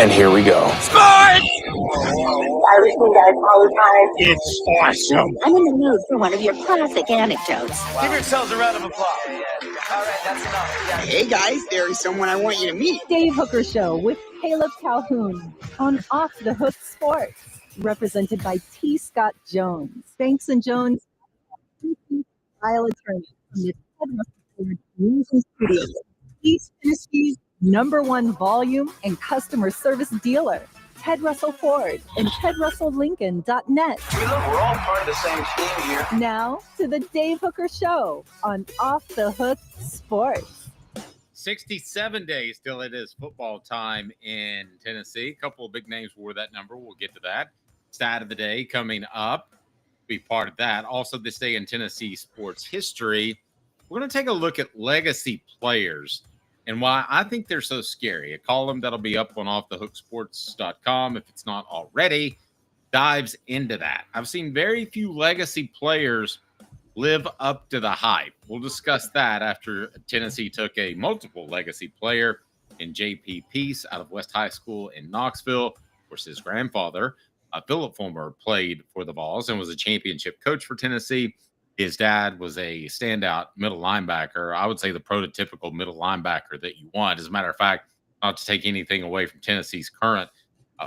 And here we go. Sports! I listen guys all the time. It's awesome. I'm in the mood for one of your classic anecdotes. Give yourselves a round of applause. All right, that's enough. Yeah. Hey guys, there is someone I want you to meet. Dave Hooker Show with Caleb Calhoun on Off the Hook Sports, represented by T. Scott Jones, Banks and Jones, style attorney from the Ted Russell Ford Music Studios, East Tennessee's #1 volume and customer service dealer. Ted Russell Ford and TedRussellLincoln.net. Look, we're all part of the same team here. Now to the Dave Hooker Show on Off the Hook Sports. 67 days till it is football time in Tennessee. A couple of big names wore that number. We'll get to that. Stat of the day coming up. Be part of that. Also, this day in Tennessee sports history, we're going to take a look at legacy players and why I think they're so scary. A column that'll be up on offthehooksports.com, if it's not already, dives into that. I've seen very few legacy players live up to the hype. We'll discuss that after Tennessee took a multiple legacy player in J.P. Peace out of West High School in Knoxville. Of course, his grandfather, Philip Fulmer, played for the Vols and was a championship coach for Tennessee. His dad was a standout middle linebacker. I would say the prototypical middle linebacker that you want. As a matter of fact, not to take anything away from Tennessee's current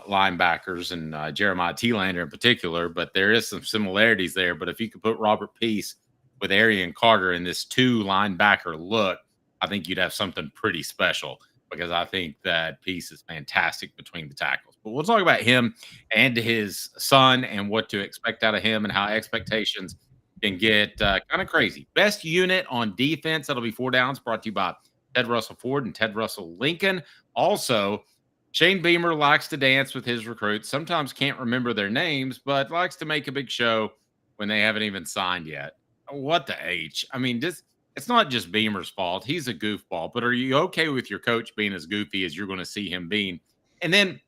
linebackers and Jeremiah Telander in particular, but there is some similarities there. But if you could put Robert Peace with Arian Carter in this two linebacker look, I think you'd have something pretty special, because I think that Peace is fantastic between the tackles. But we'll talk about him and his son and what to expect out of him and how expectations can get kind of crazy. Best unit on defense, that'll be 4 Downs, brought to you by Ted Russell Ford and Ted Russell Lincoln. Also, Shane Beamer likes to dance with his recruits. Sometimes can't remember their names, but likes to make a big show when they haven't even signed yet. What the H? I mean, it's not just Beamer's fault. He's a goofball. But are you okay with your coach being as goofy as you're going to see him being? And then,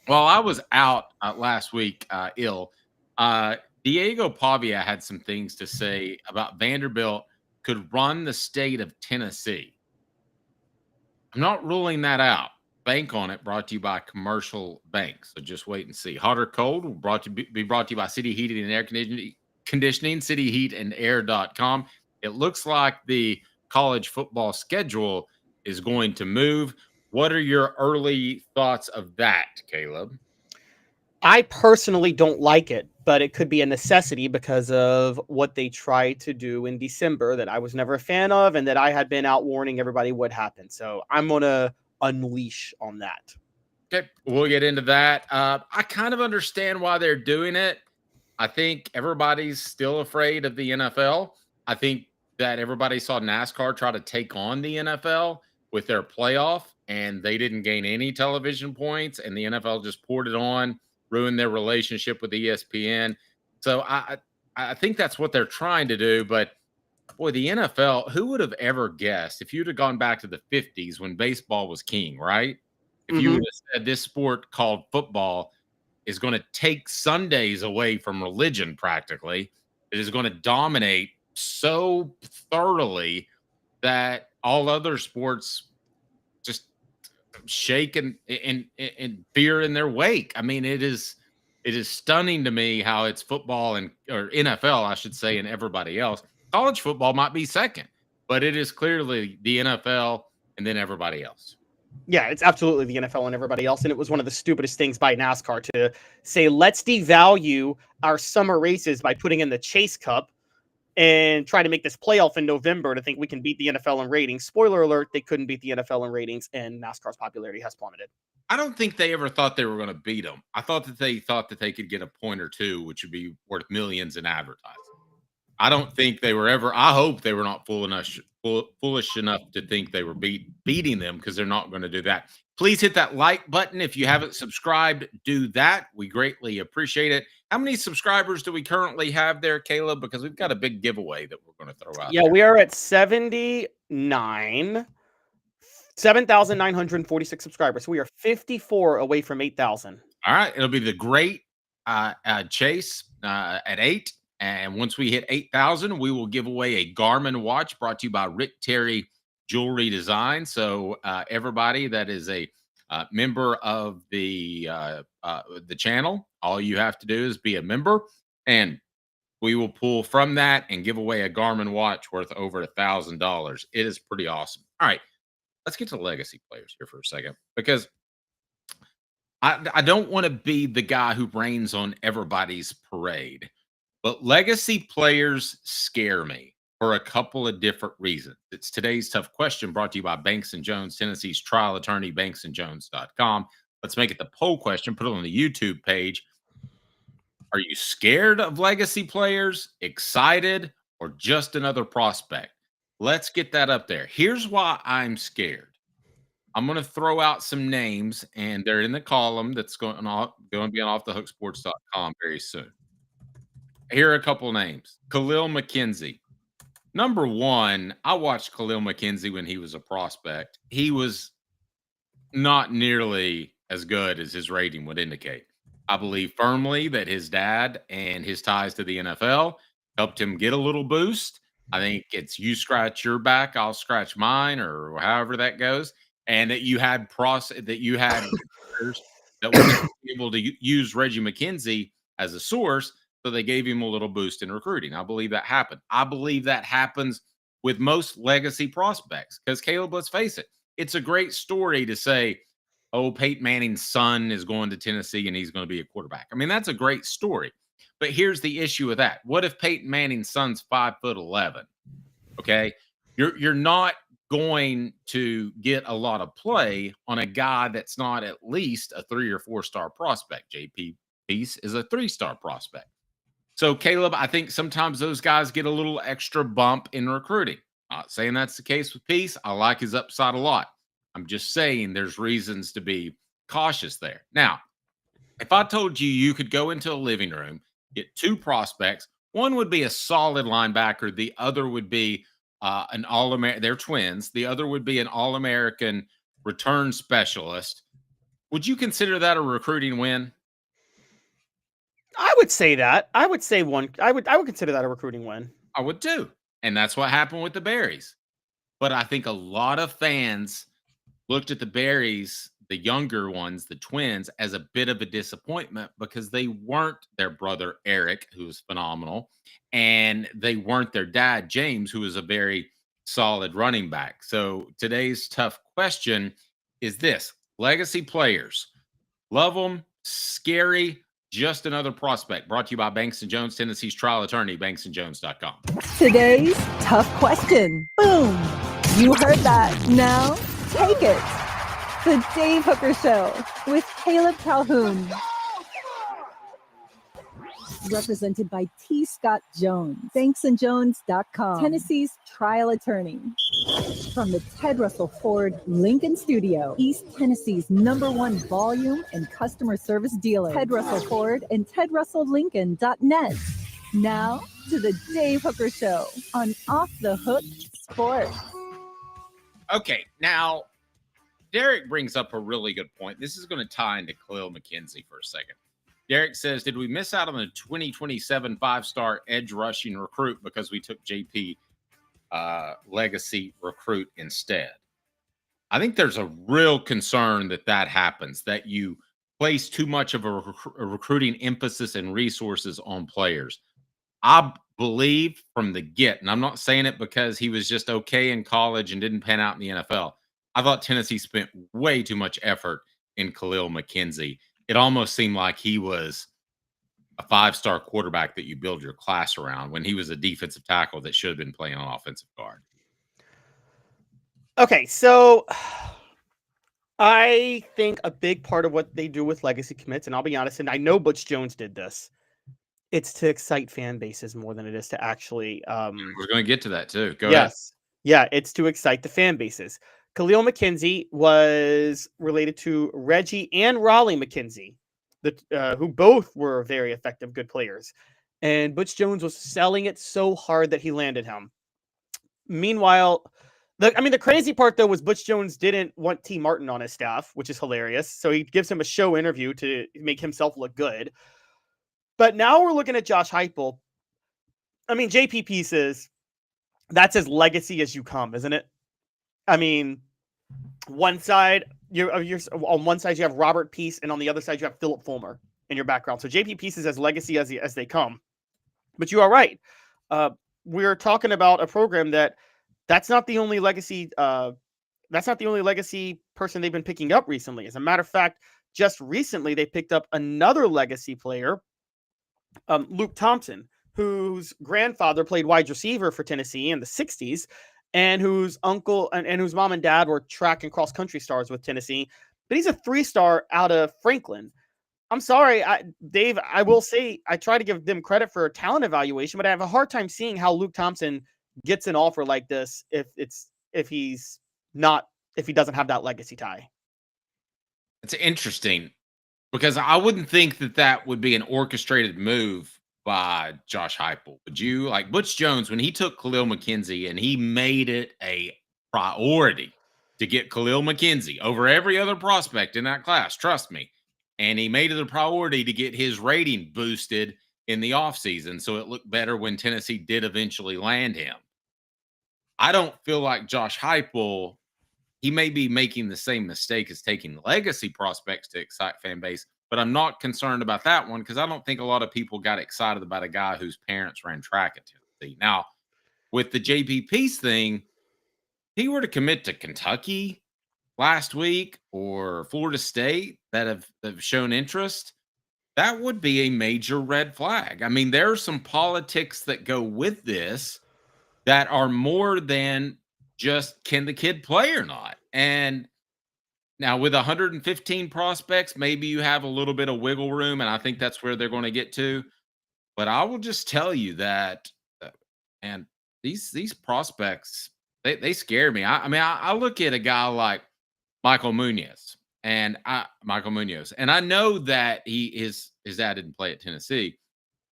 while I was out last week ill, Diego Pavia had some things to say about Vanderbilt could run the state of Tennessee. I'm not ruling that out. Bank on it, brought to you by Commercial Bank. So just wait and see. Hot or cold will be brought to you by City Heating and Air Conditioning, cityheatandair.com. It looks like the college football schedule is going to move. What are your early thoughts of that, Caleb? I personally don't like it, but it could be a necessity because of what they tried to do in December that I was never a fan of and that I had been out warning everybody would happen. So I'm going to unleash on that. Okay, we'll get into that. I kind of understand why they're doing it. I think everybody's still afraid of the NFL. I think that everybody saw NASCAR try to take on the NFL with their playoff, and they didn't gain any television points, and the NFL just poured it on, ruined their relationship with ESPN. So I think that's what they're trying to do. But, boy, the NFL, who would have ever guessed if you'd have gone back to the 50s when baseball was king, right? If you would have said this sport called football is going to take Sundays away from religion practically, it is going to dominate so thoroughly that all other sports just shake and fear in their wake. I mean, it is stunning to me how it's football or NFL, I should say, and everybody else. College football might be second, but it is clearly the NFL and then everybody else. Yeah, it's absolutely the NFL and everybody else. And it was one of the stupidest things by NASCAR to say, let's devalue our summer races by putting in the Chase Cup and try to make this playoff in November to think we can beat the NFL in ratings. Spoiler alert, they couldn't beat the NFL in ratings, and NASCAR's popularity has plummeted. I don't think they ever thought they were going to beat them. I thought that they could get a point or two, which would be worth millions in advertising. I don't think they were ever. I hope they were not foolish enough to think they were beating them, because they're not going to do that. Please hit that like button if you haven't subscribed. Do that. We greatly appreciate it. How many subscribers do we currently have there, Caleb? Because we've got a big giveaway that we're going to throw out. Yeah, we are at 7,946 subscribers. We are 54 away from 8,000. All right. It'll be the great chase at 8. And once we hit 8,000, we will give away a Garmin watch brought to you by Rick Terry Jewelry Design. So everybody that is a member of the channel. All you have to do is be a member, and we will pull from that and give away a Garmin watch worth over $1,000. It is pretty awesome. All right, let's get to legacy players here for a second, because I don't want to be the guy who rains on everybody's parade, but legacy players scare me for a couple of different reasons. It's today's tough question, brought to you by Banks & Jones, Tennessee's trial attorney, banksandjones.com. Let's make it the poll question, put it on the YouTube page. Are you scared of legacy players, excited, or just another prospect? Let's get that up there. Here's why I'm scared. I'm going to throw out some names, and they're in the column that's going to be on offthehooksports.com very soon. Here are a couple names. Khalil McKenzie. Number one, I watched Khalil McKenzie when he was a prospect. He was not nearly as good as his rating would indicate. I believe firmly that his dad and his ties to the NFL helped him get a little boost. I think it's you scratch your back, I'll scratch mine, or however that goes. And that you had that were able to use Reggie McKenzie as a source, so they gave him a little boost in recruiting. I believe that happened. I believe that happens with most legacy prospects, because Caleb, let's face it, it's a great story to say, oh, Peyton Manning's son is going to Tennessee and he's going to be a quarterback. I mean, that's a great story. But here's the issue with that. What if Peyton Manning's son's 5'11"? Okay. You're not going to get a lot of play on a guy that's not at least a 3 or 4 star prospect. JP Peace is a 3-star prospect. So, Caleb, I think sometimes those guys get a little extra bump in recruiting. Not saying that's the case with Peace. I like his upside a lot. I'm just saying there's reasons to be cautious there. Now, if I told you you could go into a living room, get 2 prospects, one would be a solid linebacker, the other would be an All-American. They're twins. The other would be an All-American return specialist. Would you consider that a recruiting win? I would say that. I would consider that a recruiting win. I would too. And that's what happened with the Berries. But I think a lot of fans looked at the Berries, the younger ones, the twins, as a bit of a disappointment because they weren't their brother Eric, who was phenomenal, and they weren't their dad James, who was a very solid running back. So today's tough question is this: legacy players, love them, scary, just another prospect. Brought to you by Banks & Jones, Tennessee's trial attorney, banksandjones.com. Today's tough question. Boom. You heard that. Now take it. The Dave Hooker Show with Caleb Calhoun. Represented by T. Scott Jones, banksandjones.com, Tennessee's trial attorney. From the Ted Russell Ford Lincoln Studio, East Tennessee's #1 volume and customer service dealer, Ted Russell Ford and TedRussellLincoln.net. Now to the Dave Hooker Show on Off the Hook Sports. Okay, now Derek brings up a really good point. This is going to tie into Khalil McKenzie for a second. Derek says, did we miss out on the 2027 5-star edge rushing recruit because we took JP legacy recruit instead? I think there's a real concern that happens, that you place too much of a recruiting emphasis and resources on players. I believe from the get, and I'm not saying it because he was just okay in college and didn't pan out in the NFL. I thought Tennessee spent way too much effort in Khalil McKenzie. It almost seemed like he was a 5-star quarterback that you build your class around when he was a defensive tackle that should have been playing on offensive guard. Okay, so I think a big part of what they do with legacy commits, and I'll be honest, and I know Butch Jones did this, it's to excite fan bases more than it is to actually... We're going to get to that too. Go ahead. Yeah, it's to excite the fan bases. Khalil McKenzie was related to Reggie and Raleigh McKenzie, who both were very effective, good players. And Butch Jones was selling it so hard that he landed him. Meanwhile, the crazy part, though, was Butch Jones didn't want T. Martin on his staff, which is hilarious. So he gives him a show interview to make himself look good. But now we're looking at Josh Heupel. I mean, JP Pieces, that's as legacy as you come, isn't it? I mean, one side, you're on one side you have Robert Peace, and on the other side you have Philip Fulmer in your background. So JP Peace is as legacy as they come. But you are right. We're talking about a program that's not the only legacy. That's not the only legacy person they've been picking up recently. As a matter of fact, just recently they picked up another legacy player, Luke Thompson, whose grandfather played wide receiver for Tennessee in the 60s, and whose uncle and whose mom and dad were track and cross country stars with Tennessee. But he's a 3-star out of Franklin. I'm sorry, Dave, I will say I try to give them credit for a talent evaluation, but I have a hard time seeing how Luke Thompson gets an offer like this if he doesn't have that legacy tie. It's interesting because I wouldn't think that would be an orchestrated move by Josh Heupel. Would you? Like Butch Jones, when he took Khalil McKenzie and he made it a priority to get Khalil McKenzie over every other prospect in that class, trust me. And he made it a priority to get his rating boosted in the offseason so it looked better when Tennessee did eventually land him. I don't feel like Josh Heupel, he may be making the same mistake as taking legacy prospects to excite fan base, but I'm not concerned about that one because I don't think a lot of people got excited about a guy whose parents ran track at Tennessee. Now, with the JP Peace thing, if he were to commit to Kentucky last week or Florida State that have shown interest, that would be a major red flag. I mean, there are some politics that go with this that are more than just can the kid play or not. And now with 115 prospects, maybe you have a little bit of wiggle room, and I think that's where they're going to get to. But I will just tell you that, and these prospects, they scare me. I look at a guy like Michael Munoz, and I know that his dad didn't play at Tennessee,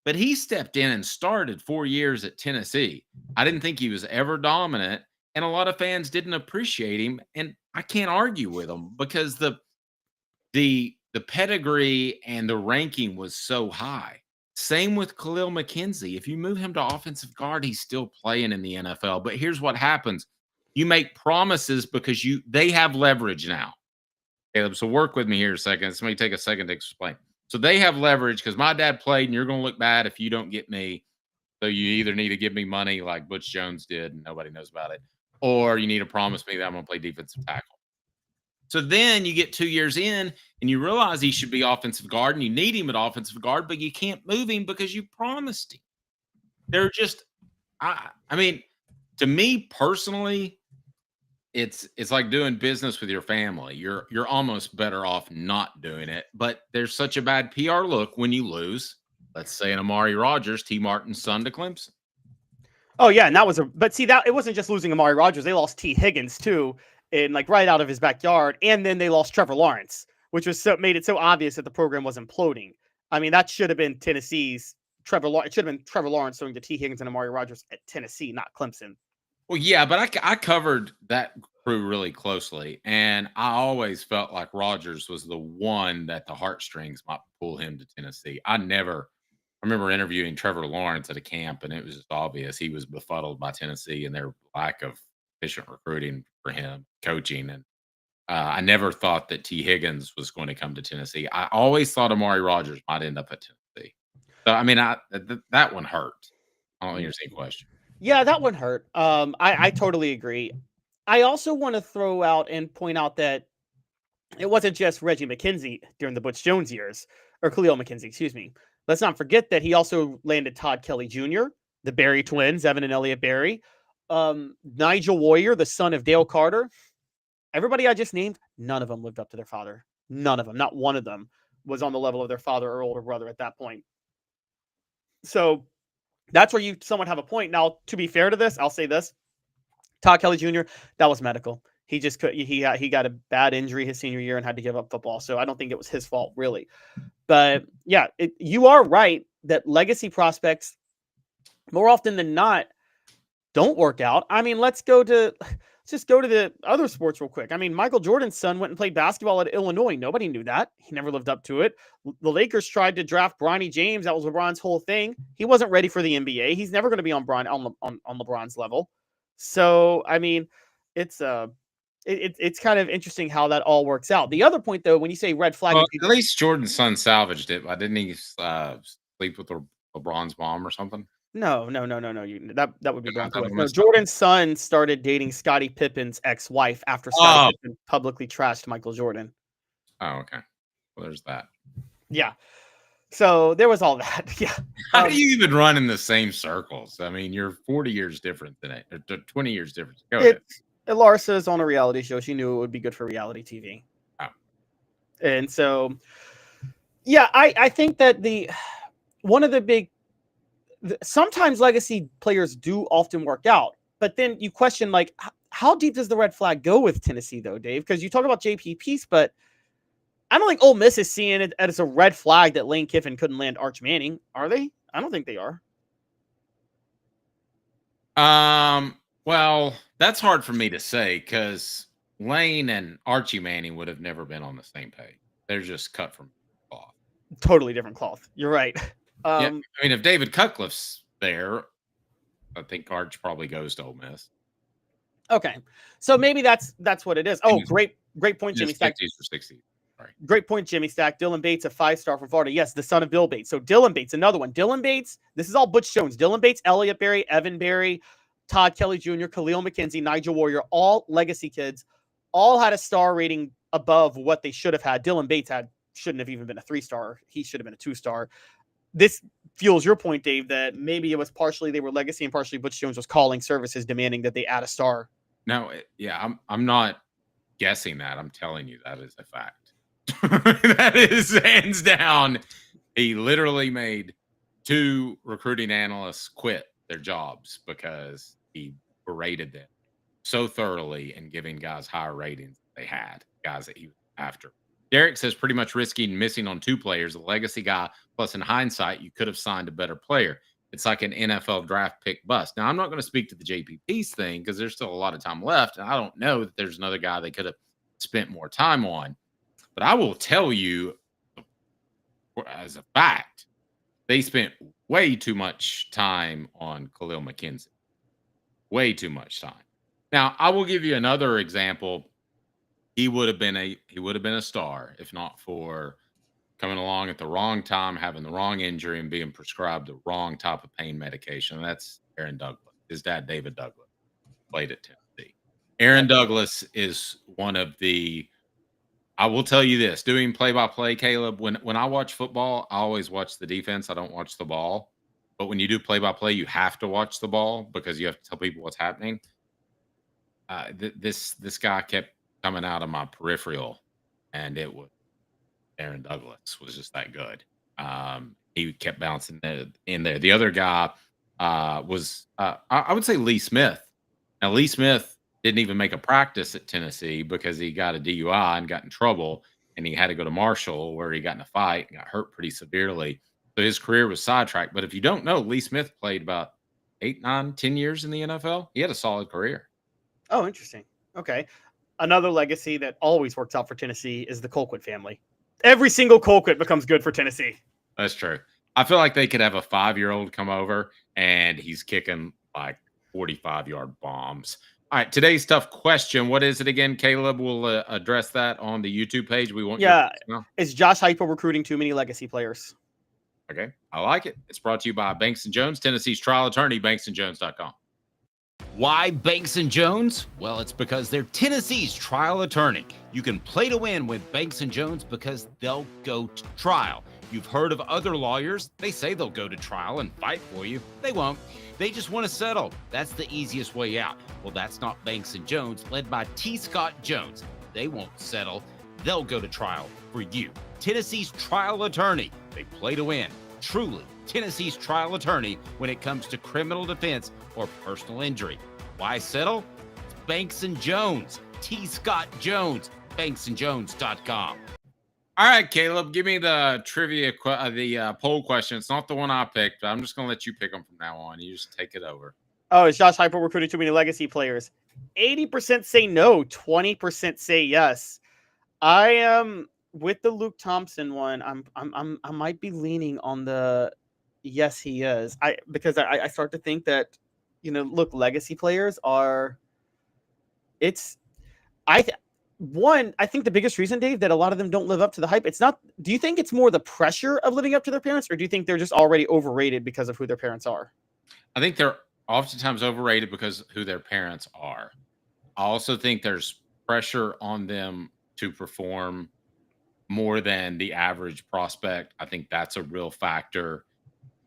but he stepped in and started 4 years at Tennessee. I didn't think he was ever dominant, and a lot of fans didn't appreciate him, and I can't argue with them because the pedigree and the ranking was so high. Same with Khalil McKenzie. If you move him to offensive guard, he's still playing in the NFL. But here's what happens. You make promises because they have leverage now. Caleb, so work with me here a second. This may take a second to explain. So they have leverage because my dad played, and you're going to look bad if you don't get me. So you either need to give me money like Butch Jones did, and nobody knows about it, or you need to promise me that I'm going to play defensive tackle. So then you get 2 years in, and you realize he should be offensive guard, and you need him at offensive guard, but you can't move him because you promised him. They're just, I mean, to me personally, it's like doing business with your family. You're almost better off not doing it, but there's such a bad PR look when you lose. Let's say an Amari Rodgers, T. Martin's son to Clemson. Oh yeah, and that it wasn't just losing Amari Rodgers. They lost T. Higgins too, and like right out of his backyard, and then they lost Trevor Lawrence, which made it so obvious that the program was imploding. I mean, that should have been Tennessee's Trevor Lawrence. It should have been Trevor Lawrence throwing to T. Higgins and Amari Rodgers at Tennessee, not Clemson. Well, yeah, but I covered that crew really closely, and I always felt like Rodgers was the one that the heartstrings might pull him to Tennessee. I remember interviewing Trevor Lawrence at a camp, and it was just obvious he was befuddled by Tennessee and their lack of efficient recruiting for him, coaching, and I never thought that T. Higgins was going to come to Tennessee. I always thought Amari Rodgers might end up at Tennessee. So, I mean, that one hurt. I don't think there's any question. Yeah, that one hurt. I totally agree. I also want to throw out and point out that it wasn't just Reggie McKenzie during the Butch Jones years, or Khalil McKenzie, excuse me. Let's not forget that he also landed Todd Kelly Jr., the Berry twins, Evan and Elliott Berry, Nigel Warrior, the son of Dale Carter. Everybody I just named, none of them lived up to their father. None of them. Not one of them was on the level of their father or older brother at that point. So that's where you somewhat have a point. Now, to be fair to this, I'll say this. Todd Kelly Jr., that was medical. He just could. He got a bad injury his senior year and had to give up football. So I don't think it was his fault, really. But yeah, you are right that legacy prospects, more often than not, don't work out. I mean, let's just go to the other sports real quick. I mean, Michael Jordan's son went and played basketball at Illinois. Nobody knew that. He never lived up to it. The Lakers tried to draft Bronny James. That was LeBron's whole thing. He wasn't ready for the NBA. He's never going to be on LeBron's level. So, I mean, it's it's kind of interesting how that all works out. The other point, though, when you say red flag, well, at least Jordan's son salvaged it. Why didn't he sleep with LeBron's mom or something? No. That would be I wrong. thought it No, was- Jordan's son started dating Scottie Pippen's ex-wife after Scottie Pippen publicly trashed Michael Jordan. Oh, okay. Well, there's that. Yeah. So there was all that. Yeah. How do you even run in the same circles? I mean, you're 40 years different than it, or 20 years different. Go ahead. Larsa's on a reality show. She knew it would be good for reality TV. Oh. And so, yeah, I think that one of the big, sometimes legacy players do often work out, but then you question, like, how deep does the red flag go with Tennessee, though, Dave? Because you talk about JP Peace, but I don't think Ole Miss is seeing it as a red flag that Lane Kiffin couldn't land Arch Manning. Are they? I don't think they are. Well, that's hard for me to say because Lane and Archie Manning would have never been on the same page. They're just cut from cloth. Totally different cloth. You're right. Yeah, I mean, if David Cutcliffe's there, I think Arch probably goes to Ole Miss. Okay, so maybe that's what it is. Oh, great point, Jimmy Stack. 50s or 60s. Right. Great point, Jimmy Stack. Dylan Bates, a 5-star from Florida. Yes, the son of Bill Bates. So Dylan Bates, another one. Dylan Bates, this is all Butch Jones. Dylan Bates, Elliott Berry, Evan Berry, Todd Kelly Jr., Khalil McKenzie, Nigel Warrior, all legacy kids, all had a star rating above what they should have had. Dylan Bates shouldn't have even been a 3-star. He should have been a 2-star. This fuels your point, Dave, that maybe it was partially they were legacy and partially Butch Jones was calling services demanding that they add a star. No, yeah, I'm not guessing that. I'm telling you that is a fact. That is hands down. He literally made 2 recruiting analysts quit their jobs because he berated them so thoroughly and giving guys higher ratings than they had, guys that he was after. Derek says pretty much risking missing on 2 players, a legacy guy, plus in hindsight, you could have signed a better player. It's like an NFL draft pick bust. Now, I'm not going to speak to the JP Peace thing because there's still a lot of time left, and I don't know that there's another guy they could have spent more time on. But I will tell you, as a fact, they spent way too much time on Khalil McKenzie. Way too much time. Now, I will give you another example. He would have been a star if not for coming along at the wrong time, having the wrong injury, and being prescribed the wrong type of pain medication. And that's Aaron Douglas. His dad, David Douglas, played at Tennessee. Aaron Douglas is one of the. I will tell you this: doing play-by-play, Caleb. When I watch football, I always watch the defense. I don't watch the ball. But when you do play-by-play, you have to watch the ball because you have to tell people what's happening. This guy kept coming out of my peripheral, and it was Aaron Douglas was just that good. He kept bouncing in there. The other guy was I would say Lee Smith. Now Lee Smith didn't even make a practice at Tennessee because he got a DUI and got in trouble, and he had to go to Marshall where he got in a fight and got hurt pretty severely. So his career was sidetracked. But if you don't know, Lee Smith played about 8, 9, 10 years in the NFL. He had a solid career. Oh, interesting. Okay. Another legacy that always works out for Tennessee is the Colquitt family. Every single Colquitt becomes good for Tennessee. That's true. I feel like they could have a 5-year-old come over and he's kicking like 45-yard bombs. All right, today's tough question. What is it again, Caleb? We'll address that on the YouTube page. We want is Josh Heupel recruiting too many legacy players? Okay, I like it. It's brought to you by Banks & Jones, Tennessee's trial attorney, banksandjones.com. Why Banks & Jones? Well, it's because they're Tennessee's trial attorney. You can play to win with Banks & Jones because they'll go to trial. You've heard of other lawyers. They say they'll go to trial and fight for you. They won't. They just want to settle. That's the easiest way out. Well, that's not Banks & Jones, led by T. Scott Jones. They won't settle. They'll go to trial for you. Tennessee's trial attorney. They play to win. Truly, Tennessee's trial attorney when it comes to criminal defense or personal injury. Why settle? It's Banks & Jones. T. Scott Jones. banksandjones.com. All right, Caleb, give me the trivia, the poll question. It's not the one I picked, but I'm just going to let you pick them from now on. You just take it over. Oh, is Josh Heupel recruiting too many legacy players? 80% say no, 20% say yes. I am with the Luke Thompson one. I might be leaning on the yes, he is. Because I start to think that, look, legacy players are. I think the biggest reason, Dave, that a lot of them don't live up to the hype, it's not. Do you think it's more the pressure of living up to their parents, or do you think they're just already overrated because of who their parents are? I think they're oftentimes overrated because of who their parents are. I also think there's pressure on them to perform more than the average prospect. I think that's a real factor.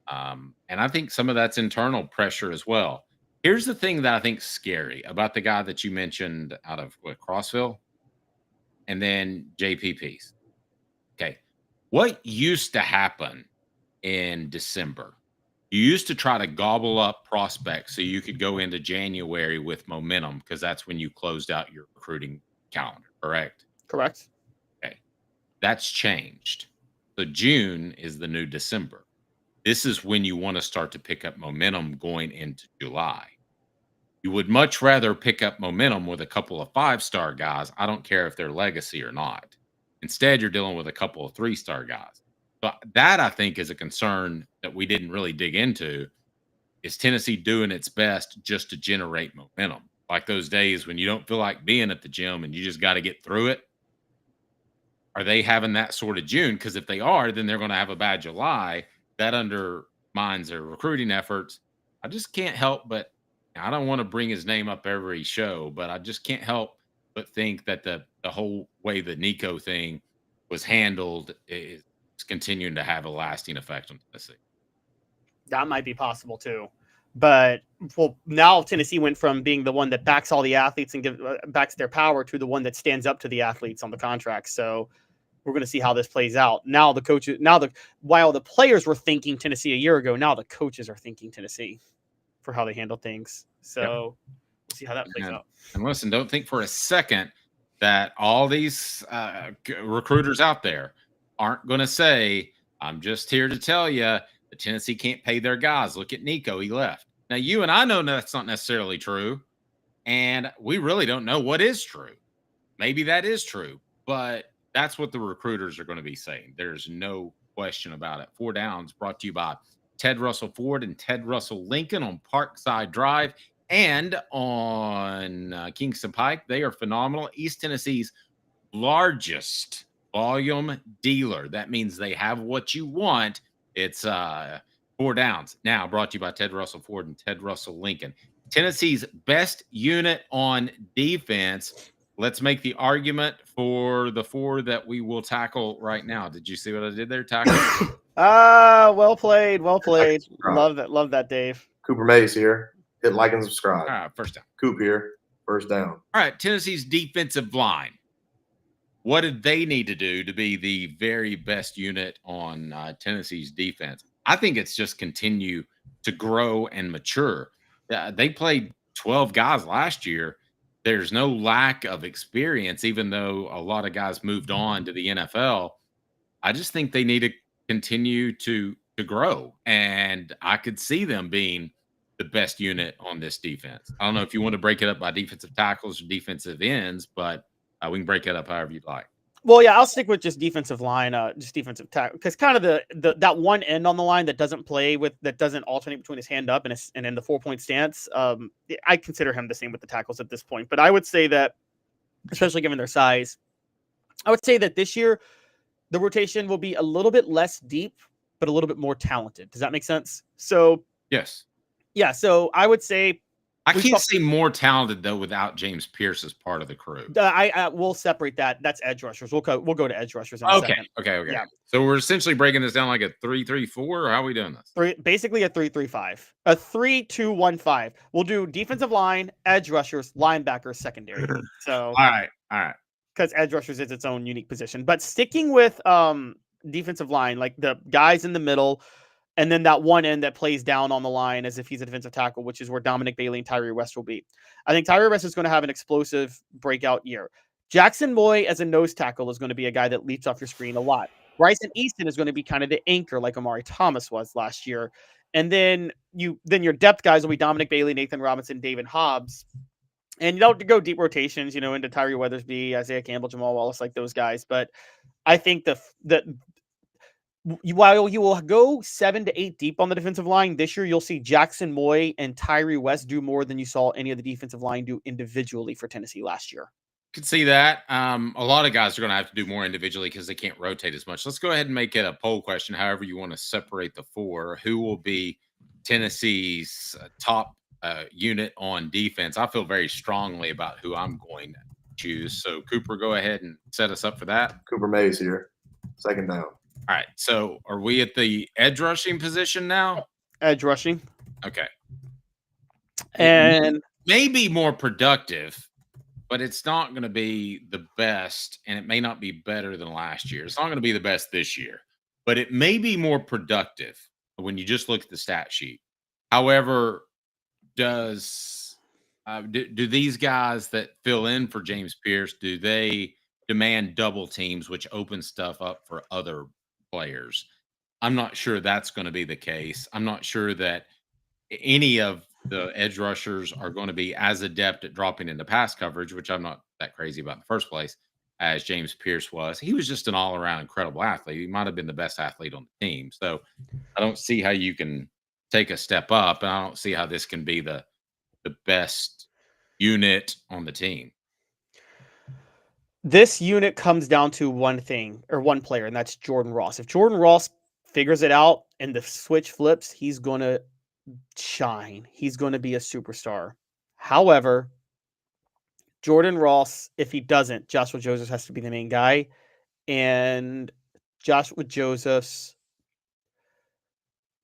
And I think some of that's internal pressure as well. Here's the thing that I think's scary about the guy that you mentioned out of Crossville and then JPPs. Okay. What used to happen in December? You used to try to gobble up prospects so you could go into January with momentum because that's when you closed out your recruiting calendar, correct? Correct. Okay. That's changed. So June is the new December. This is when you want to start to pick up momentum going into July. You would much rather pick up momentum with a couple of 5-star guys. I don't care if they're legacy or not. Instead, you're dealing with a couple of 3-star guys. But that, I think, is a concern that we didn't really dig into. Is Tennessee doing its best just to generate momentum? Like those days when you don't feel like being at the gym and you just got to get through it. Are they having that sort of June? Because if they are, then they're going to have a bad July. That undermines their recruiting efforts. I just can't help but, I don't want to bring his name up every show, but I just can't help but think that the whole way the Nico thing was handled is continuing to have a lasting effect on Tennessee. That might be possible too. But now Tennessee went from being the one that backs all the athletes and backs their power to the one that stands up to the athletes on the contract. So we're going to see how this plays out. Now the coaches, while the players were thinking Tennessee a year ago, now the coaches are thinking Tennessee for how they handle things. So we'll see how that plays out. And listen, don't think for a second that all these recruiters out there aren't going to say, I'm just here to tell you that Tennessee can't pay their guys. Look at Nico. He left. Now, you and I know that's not necessarily true. And we really don't know what is true. Maybe that is true. But that's what the recruiters are going to be saying. There's no question about it. 4 Downs brought to you by Ted Russell Ford and Ted Russell Lincoln on Parkside Drive and on Kingston Pike. They are phenomenal. East Tennessee's largest volume dealer. That means they have what you want. It's 4 Downs. Now brought to you by Ted Russell Ford and Ted Russell Lincoln. Tennessee's best unit on defense. Let's make the argument for the 4 that we will tackle right now. Did you see what I did there? Tackle. Well played. Well played. Love that. Love that, Dave. Cooper Mays here. Hit like and subscribe. All right, first down. Coop here. First down. All right, Tennessee's defensive line. What did they need to do to be the very best unit on Tennessee's defense? I think it's just continue to grow and mature. They played 12 guys last year. There's no lack of experience, even though a lot of guys moved on to the NFL. I just think they need to continue to grow, and I could see them being the best unit on this defense. I don't know if you want to break it up by defensive tackles or defensive ends, but we can break it up however you'd like. Well, yeah, I'll stick with just defensive line, just defensive tackle, because kind of the that one end on the line that doesn't alternate between his hand up and in the 4-point stance. I consider him the same with the tackles at this point, but I would say that, especially given their size, I would say that this year the rotation will be a little bit less deep, but a little bit more talented. Does that make sense? So yes, yeah. So I would say. I can't say more talented though without James Pierce as part of the crew. I will separate that. That's edge rushers. We'll go to edge rushers in a second. Okay. Yeah. So we're essentially breaking this down like a 3-3-4, or how are we doing this? Basically a 3-3-5, a 3-2-1-5. We'll do defensive line, edge rushers, linebackers, secondary. So all right. Because edge rushers is its own unique position. But sticking with defensive line, like the guys in the middle. And then that one end that plays down on the line as if he's a defensive tackle, which is where Dominic Bailey and Tyree West will be. I think Tyree West is going to have an explosive breakout year. Jackson Moy as a nose tackle is going to be a guy that leaps off your screen a lot. Bryson Easton is going to be kind of the anchor like Amari Thomas was last year. And then your depth guys will be Dominic Bailey, Nathan Robinson, David Hobbs. And you don't go deep rotations, into Tyree Weathersby, Isaiah Campbell, Jamal Wallace, like those guys. But I think while you will go 7 to 8 deep on the defensive line this year, you'll see Jackson Moy and Tyree West do more than you saw any of the defensive line do individually for Tennessee last year. Could see that. A lot of guys are going to have to do more individually because they can't rotate as much. Let's go ahead and make it a poll question. However, you want to separate the four. Who will be Tennessee's top unit on defense? I feel very strongly about who I'm going to choose. So, Cooper, go ahead and set us up for that. Cooper Mays here. Second down. All right. So, are we at the edge rushing position now? Edge rushing. Okay. And maybe more productive, but it's not going to be the best, and it may not be better than last year. It's not going to be the best this year, but it may be more productive when you just look at the stat sheet. However, do these guys that fill in for James Pierce, do they demand double teams, which opens stuff up for other players? I'm not sure that's going to be the case. I'm not sure that any of the edge rushers are going to be as adept at dropping into pass coverage, which I'm not that crazy about in the first place, as James Pierce was. He was just an all-around incredible athlete. He might have been the best athlete on the team. So I don't see how you can take a step up, and I don't see how this can be the best unit on the team. This unit comes down to one thing, or one player, and that's Jordan Ross. If Jordan Ross figures it out and the switch flips, he's going to shine. He's going to be a superstar. However, Jordan Ross, if he doesn't, Joshua Josephs has to be the main guy. And Joshua Josephs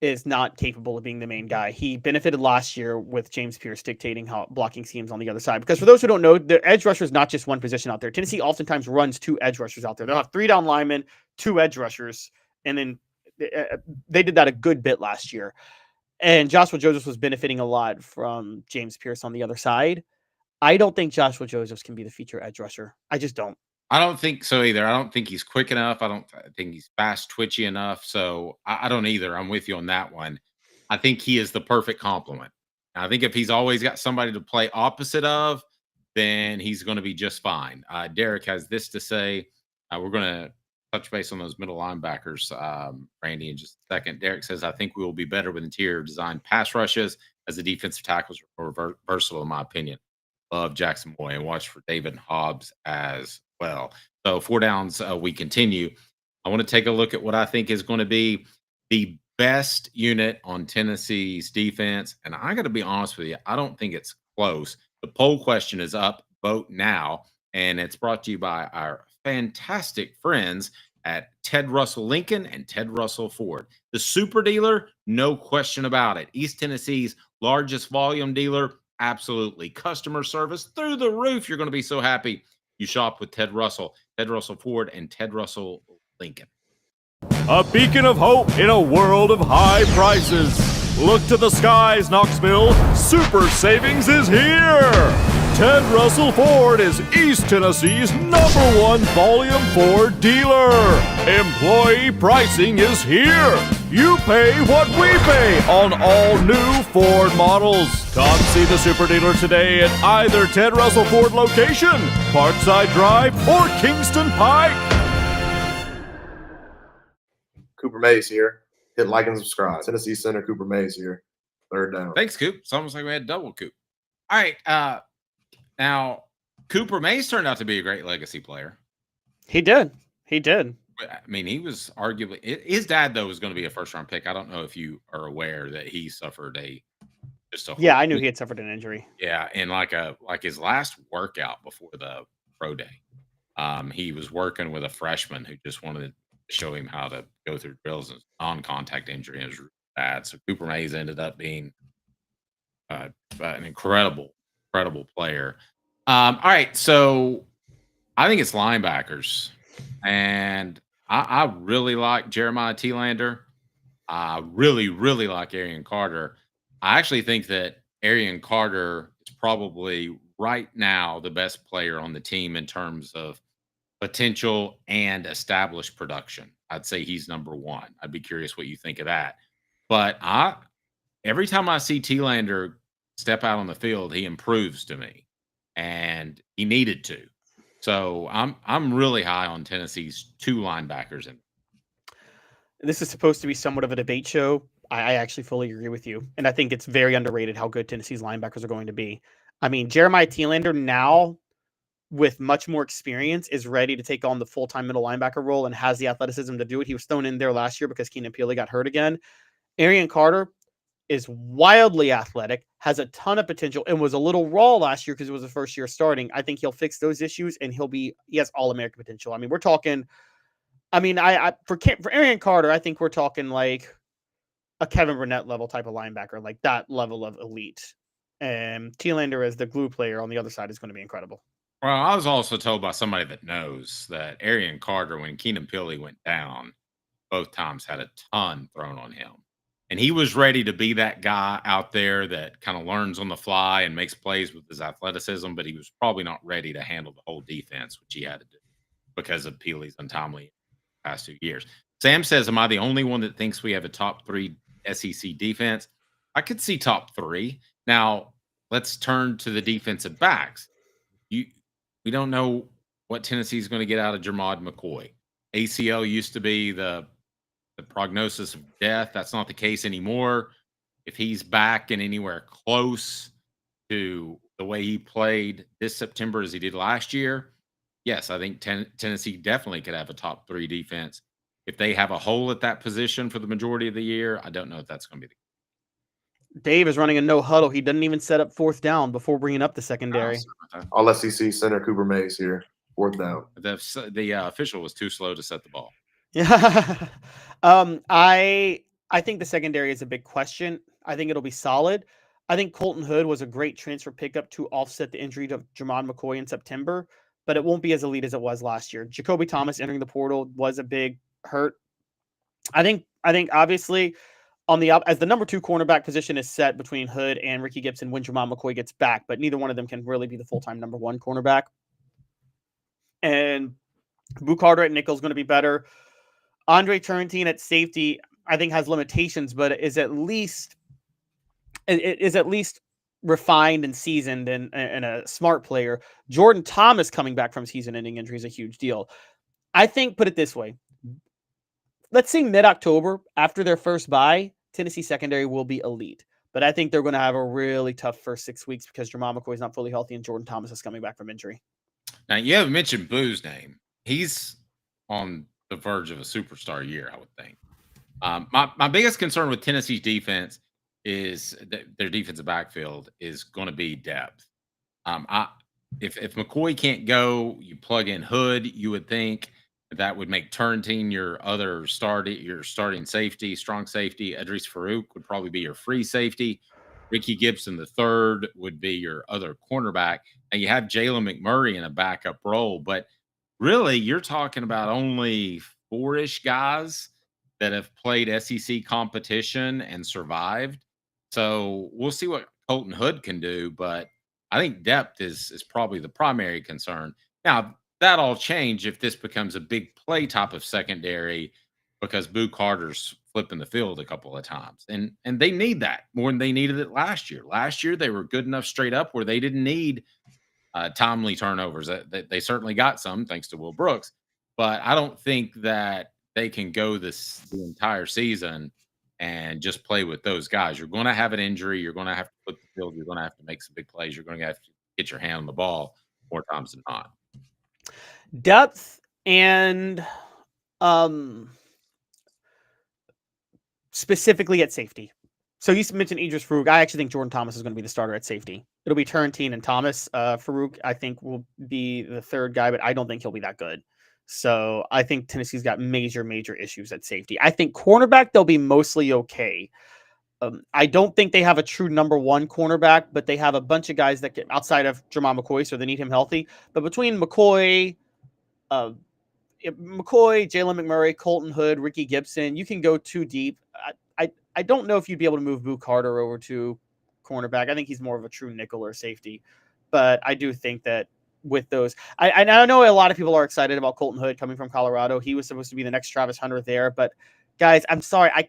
is not capable of being the main guy. He benefited last year with James Pierce dictating how blocking schemes on the other side. Because for those who don't know, the edge rusher is not just one position out there. Tennessee oftentimes runs two edge rushers out there. They'll have 3 down linemen, 2 edge rushers, and then they did that a good bit last year. And Joshua Josephs was benefiting a lot from James Pierce on the other side. I don't think Joshua Josephs can be the feature edge rusher. I just don't. I don't think so either. I don't think he's quick enough. I think he's fast, twitchy enough. So I don't either. I'm with you on that one. I think he is the perfect complement. I think if he's always got somebody to play opposite of, then he's going to be just fine. Derek has this to say. We're going to touch base on those middle linebackers, Randy, in just a second. Derek says, I think we will be better with interior design pass rushes as the defensive tackles are versatile, in my opinion. Love Jackson Boy, and watch for David Hobbs as well. So 4 downs, we continue. I want to take a look at what I think is going to be the best unit on Tennessee's defense. And I got to be honest with you, I don't think it's close. The poll question is up. Vote now. And it's brought to you by our fantastic friends at Ted Russell Lincoln and Ted Russell Ford. The super dealer, no question about it. East Tennessee's largest volume dealer, absolutely. Customer service through the roof. You're going to be so happy you shop with Ted Russell Ford, and Ted Russell Lincoln. A beacon of hope in a world of high prices. Look to the skies, Knoxville. Super savings is here. Ted Russell Ford is East Tennessee's #1 volume Ford dealer. Employee pricing is here. You pay what we pay on all new Ford models. Come see the super dealer today at either Ted Russell Ford location, Parkside Drive, or Kingston Pike. Cooper Mays here. Hit like and subscribe. Tennessee Center, Cooper Mays here. 3rd down. Thanks, Coop. It's almost like we had double Coop. All right. Now, Cooper Mays turned out to be a great legacy player. He did. I mean, he was arguably his dad, though, was going to be a first-round pick. I don't know if you are aware that he suffered Yeah, I knew he had suffered an injury. Yeah, and like his last workout before the pro day, he was working with a freshman who just wanted to show him how to go through drills and non-contact injury. It was really bad. So Cooper Mays ended up being an incredible player. All right, so I think it's linebackers, and I really like Jeremiah Thielander. I really like Arian Carter. I actually think that Arian Carter is probably right now the best player on the team in terms of potential and established production. I'd say he's #1. I'd be curious what you think of that. But every time I see Thielander step out on the field, he improves to me, and he needed to. So I'm really high on Tennessee's 2 linebackers. This is supposed to be somewhat of a debate show. I actually fully agree with you, and I think it's very underrated how good Tennessee's linebackers are going to be. I mean, Jeremiah Thielander now with much more experience is ready to take on the full-time middle linebacker role and has the athleticism to do it. He was thrown in there last year because Keenan Peele got hurt again. Arian Carter is wildly athletic, has a ton of potential, and was a little raw last year because it was the first year starting. I think he'll fix those issues, and he has All-American potential. I mean, we're talking. I mean, for Arian Carter, I think we're talking like a Kevin Burnett level type of linebacker, like that level of elite. And Thielander as the glue player on the other side is going to be incredible. Well, I was also told by somebody that knows that Arian Carter, when Keenan Peele went down, both times had a ton thrown on him. And he was ready to be that guy out there that kind of learns on the fly and makes plays with his athleticism, but he was probably not ready to handle the whole defense, which he had to do because of Peele's untimely past 2 years. Sam says, am I the only one that thinks we have a top 3 SEC defense? I could see top 3. Now, let's turn to the defensive backs. We don't know what Tennessee is going to get out of Jermod McCoy. ACL used to be the prognosis of death. That's not the case anymore. If he's back and anywhere close to the way he played this September as he did last year, yes, I think Tennessee definitely could have a top 3 defense. If they have a hole at that position for the majority of the year, I don't know if that's going to be the case. Dave is running a no huddle. He doesn't even set up 4th down before bringing up the secondary. All SEC center Cooper Mays here. 4th down. The official was too slow to set the ball. Yeah. I think the secondary is a big question. I think it'll be solid. I think Colton Hood was a great transfer pickup to offset the injury to Jermod McCoy in September, but it won't be as elite as it was last year. Jacoby Thomas entering the portal was a big hurt. I think obviously as the number 2 cornerback position is set between Hood and Ricky Gibson when Jermod McCoy gets back, but neither one of them can really be the full-time number 1 cornerback. And Boo Carter at nickel is going to be better. Andre Turrentine at safety, I think, has limitations, but is at least refined and seasoned and a smart player. Jordan Thomas coming back from season-ending injury is a huge deal. I think, put it this way, let's say mid-October, after their first bye, Tennessee secondary will be elite. But I think they're going to have a really tough first 6 weeks because Jermod McCoy is not fully healthy and Jordan Thomas is coming back from injury. Now, you haven't mentioned Boo's name. He's on the verge of a superstar year, I would think. My biggest concern with Tennessee's defense is that their defensive backfield is going to be depth. If McCoy can't go, you plug in Hood, you would think that would make Turrentine your starting safety, strong safety. Idris Farouk would probably be your free safety. Ricky Gibson III would be your other cornerback. And you have Jalen McMurray in a backup role. But really, you're talking about only 4-ish guys that have played SEC competition and survived. So we'll see what Colton Hood can do. But I think depth is probably the primary concern. Now, that all change if this becomes a big play type of secondary because Boo Carter's flipping the field a couple of times. And they need that more than they needed it last year. Last year, they were good enough straight up where they didn't need timely turnovers. They certainly got some thanks to Will Brooks. But I don't think that they can go the entire season and just play with those guys. You're going to have an injury. You're going to have to flip the field. You're going to have to make some big plays. You're going to have to get your hand on the ball more times than not. Depth and specifically at safety. So you mentioned Idris Farouk. I actually think Jordan Thomas is going to be the starter at safety. It'll be Turrentine and Thomas. Farouk, I think, will be the 3rd guy, but I don't think he'll be that good. So I think Tennessee's got major issues at safety. I think cornerback, they'll be mostly okay. I don't think they have a true number 1 cornerback, but they have a bunch of guys that get outside of Jermod McCoy, so they need him healthy. But between McCoy, Jalen McMurray, Colton Hood, Ricky Gibson, you can go too deep. I don't know if you'd be able to move Boo Carter over to cornerback. I think he's more of a true nickel or safety. But I do think that with those, I know a lot of people are excited about Colton Hood coming from Colorado. He was supposed to be the next Travis Hunter there. But guys, I'm sorry. I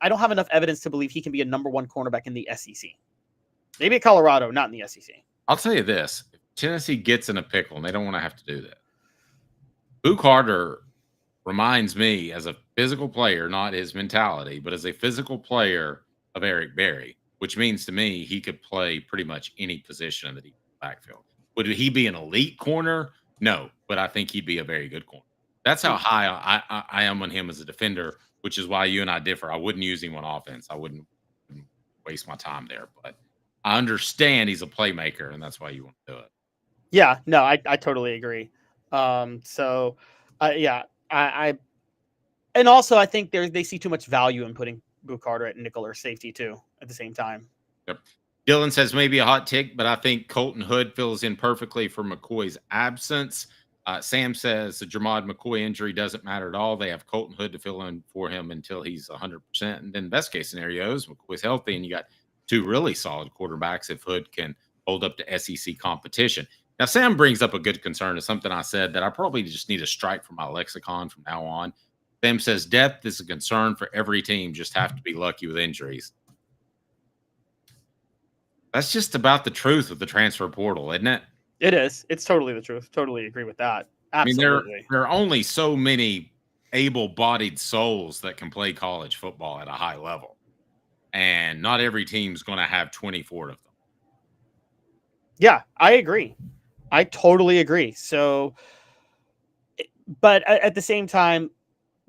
don't have enough evidence to believe he can be a number 1 cornerback in the SEC. Maybe at Colorado, not in the SEC. I'll tell you this. If Tennessee gets in a pickle, and they don't want to have to do that. Boo Carter reminds me as a physical player, not his mentality, but as a physical player of Eric Berry, which means to me he could play pretty much any position in the backfield. Would he be an elite corner? No, but I think he'd be a very good corner. That's how high I am on him as a defender, which is why you and I differ. I wouldn't use him on offense. I wouldn't waste my time there, but I understand he's a playmaker, and that's why you want to do it. Yeah, no, I totally agree. And also I think they see too much value in putting Boo Carter at nickel or safety too at the same time. Yep. Dylan says maybe a hot take, but I think Colton Hood fills in perfectly for McCoy's absence. Sam says the Jermod McCoy injury doesn't matter at all. They have Colton Hood to fill in for him until he's 100%. And then best case scenarios, McCoy's healthy, and you got two really solid quarterbacks if Hood can hold up to SEC competition. Now, Sam brings up a good concern. It's something I said that I probably just need to strike from my lexicon from now on. Sam says depth is a concern for every team. Just have to be lucky with injuries. That's just about the truth with the transfer portal, isn't it? It is. It's totally the truth. Totally agree with that. Absolutely. I mean, there are only so many able-bodied souls that can play college football at a high level. And not every team's going to have 24 of them. Yeah, I agree. I totally agree. So, but at the same time,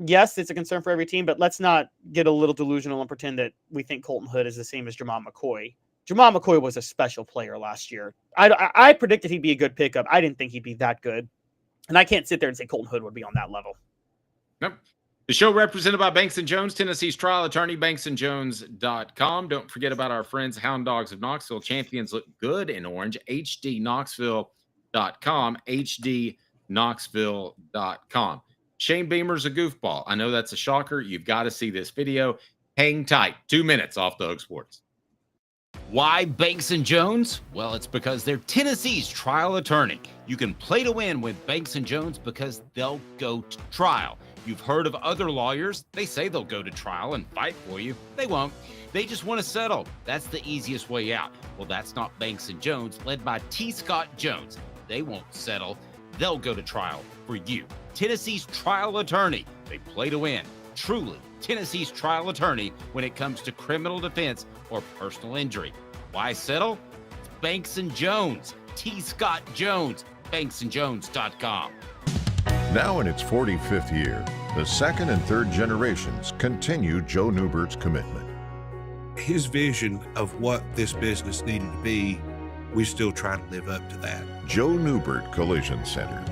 yes, it's a concern for every team, but let's not get a little delusional and pretend that we think Colton Hood is the same as Jermod McCoy. Jermod McCoy was a special player last year. I predicted he'd be a good pickup. I didn't think he'd be that good. And I can't sit there and say Colton Hood would be on that level. Nope. The show represented by Banks & Jones, Tennessee's trial attorney, banksandjones.com. Don't forget about our friends, HoundDogs of Knoxville. Champions look good in orange, hdknoxville.com, hdknoxville.com. Shane Beamer's a goofball. I know that's a shocker. You've got to see this video. Hang tight. 2 minutes off the Hook Sports. Why Banks & Jones? Well, it's because they're Tennessee's trial attorney. You can play to win with Banks & Jones because they'll go to trial. You've heard of other lawyers. They say they'll go to trial and fight for you. They won't. They just want to settle. That's the easiest way out. Well, that's not Banks & Jones, led by T. Scott Jones. They won't settle. They'll go to trial for you. Tennessee's trial attorney. They play to win. Truly Tennessee's trial attorney when it comes to criminal defense or personal injury. Why settle? It's Banks & Jones. T. Scott Jones. banksandjones.com. Now in its 45th year, the second and third generations continue Joe Neubert's commitment. His vision of what this business needed to be, we still try to live up to that. Joe Neubert Collision Center.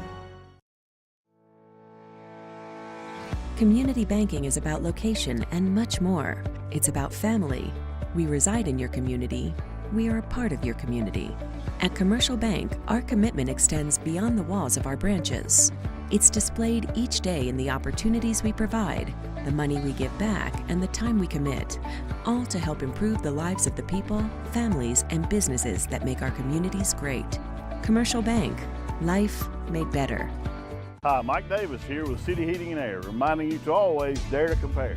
Community banking is about location and much more. It's about family. We reside in your community. We are a part of your community. At Commercial Bank, our commitment extends beyond the walls of our branches. It's displayed each day in the opportunities we provide, the money we give back, and the time we commit, all to help improve the lives of the people, families, and businesses that make our communities great. Commercial Bank, life made better. Hi, Mike Davis here with City Heating and Air, reminding you to always dare to compare.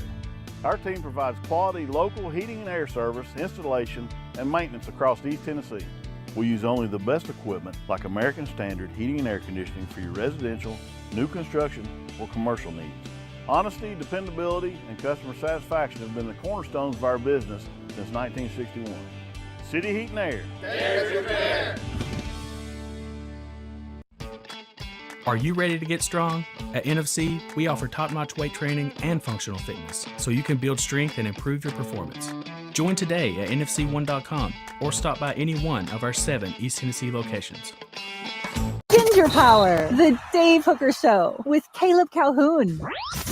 Our team provides quality local heating and air service, installation, and maintenance across East Tennessee. We use only the best equipment like American Standard heating and air conditioning for your residential, new construction, or commercial needs. Honesty, dependability, and customer satisfaction have been the cornerstones of our business since 1961. City Heat and Air. Dare to compare. Are you ready to get strong? At NFC, we offer top-notch weight training and functional fitness, so you can build strength and improve your performance. Join today at nfc1.com or stop by any one of our 7 East Tennessee locations. Ginger Power, the Dave Hooker Show with Caleb Calhoun.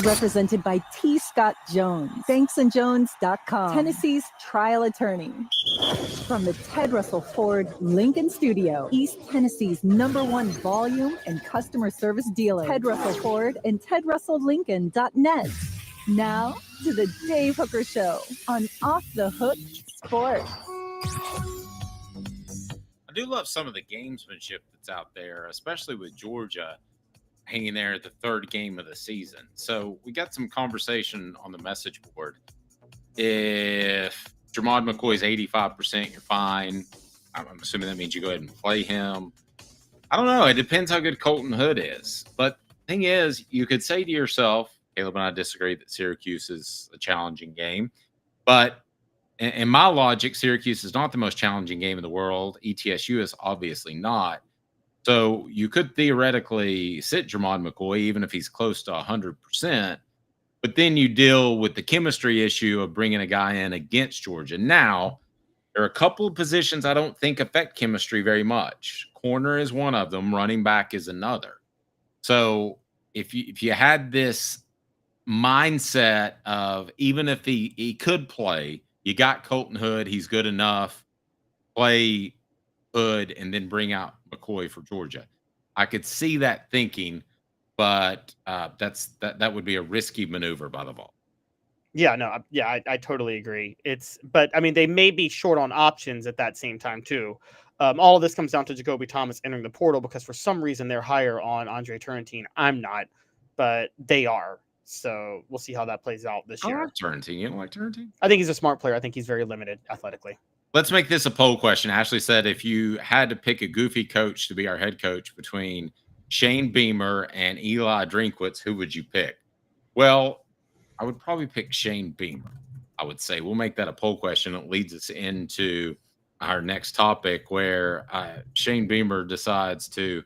Represented by T. Scott Jones, banksandjones.com, Tennessee's trial attorney. From the Ted Russell Ford Lincoln Studio, East Tennessee's #1 volume and customer service dealer, Ted Russell Ford and TedRussellLincoln.net. Now to the Dave Hooker Show on Off the Hook Sports. I do love some of the gamesmanship that's out there, especially with Georgia hanging there at the 3rd game of the season. So we got some conversation on the message board. If Jermod McCoy's 85%, you're fine. I'm assuming that means you go ahead and play him. I don't know. It depends how good Colton Hood is. But the thing is, you could say to yourself, Caleb and I disagree that Syracuse is a challenging game. But in my logic, Syracuse is not the most challenging game in the world. ETSU is obviously not. So you could theoretically sit Jermod McCoy, even if he's close to 100%. But then you deal with the chemistry issue of bringing a guy in against Georgia. Now, there are a couple of positions I don't think affect chemistry very much. Corner is one of them. Running back is another. So if you had this mindset of even if he could play, you got Colton Hood, he's good enough, play Hood, and then bring out McCoy for Georgia. I could see that thinking, but that would be a risky maneuver by the Vols. Yeah, no, I totally agree. But I mean, they may be short on options at that same time too. All of this comes down to Jacoby Thomas entering the portal because for some reason they're higher on Andre Turrentine. I'm not, but they are. So we'll see how that plays out this year. I like Turrentine. You don't like Turrentine? I think he's a smart player. I think he's very limited athletically. Let's make this a poll question. Ashley said if you had to pick a goofy coach to be our head coach between Shane Beamer and Eli Drinkwitz, who would you pick? Well, I would probably pick Shane Beamer. I would say we'll make that a poll question. It leads us into our next topic where Shane Beamer decides to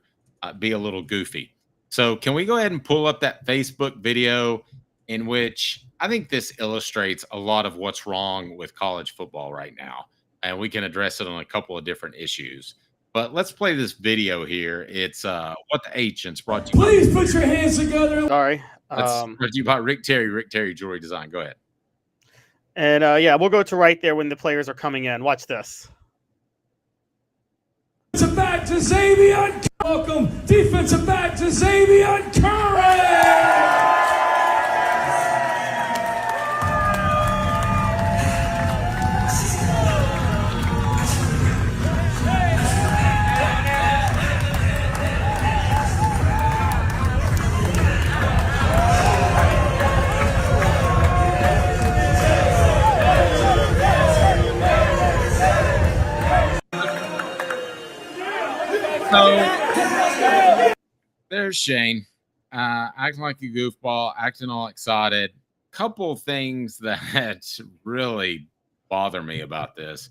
be a little goofy. So can we go ahead and pull up that Facebook video in which I think this illustrates a lot of what's wrong with college football right now. And we can address it on a couple of different issues. But let's play this video here. It's What the H, and it's brought to you. Please put your hands together. Sorry. That's brought to you by Rick Terry Jewelry Design. Go ahead. And yeah, we'll go to right there when the players are coming in. Watch this. Defensive back to Xavier. Welcome, defensive back to Xavier Curry. So there's Shane acting like a goofball, acting all excited. Couple things that really bother me about this.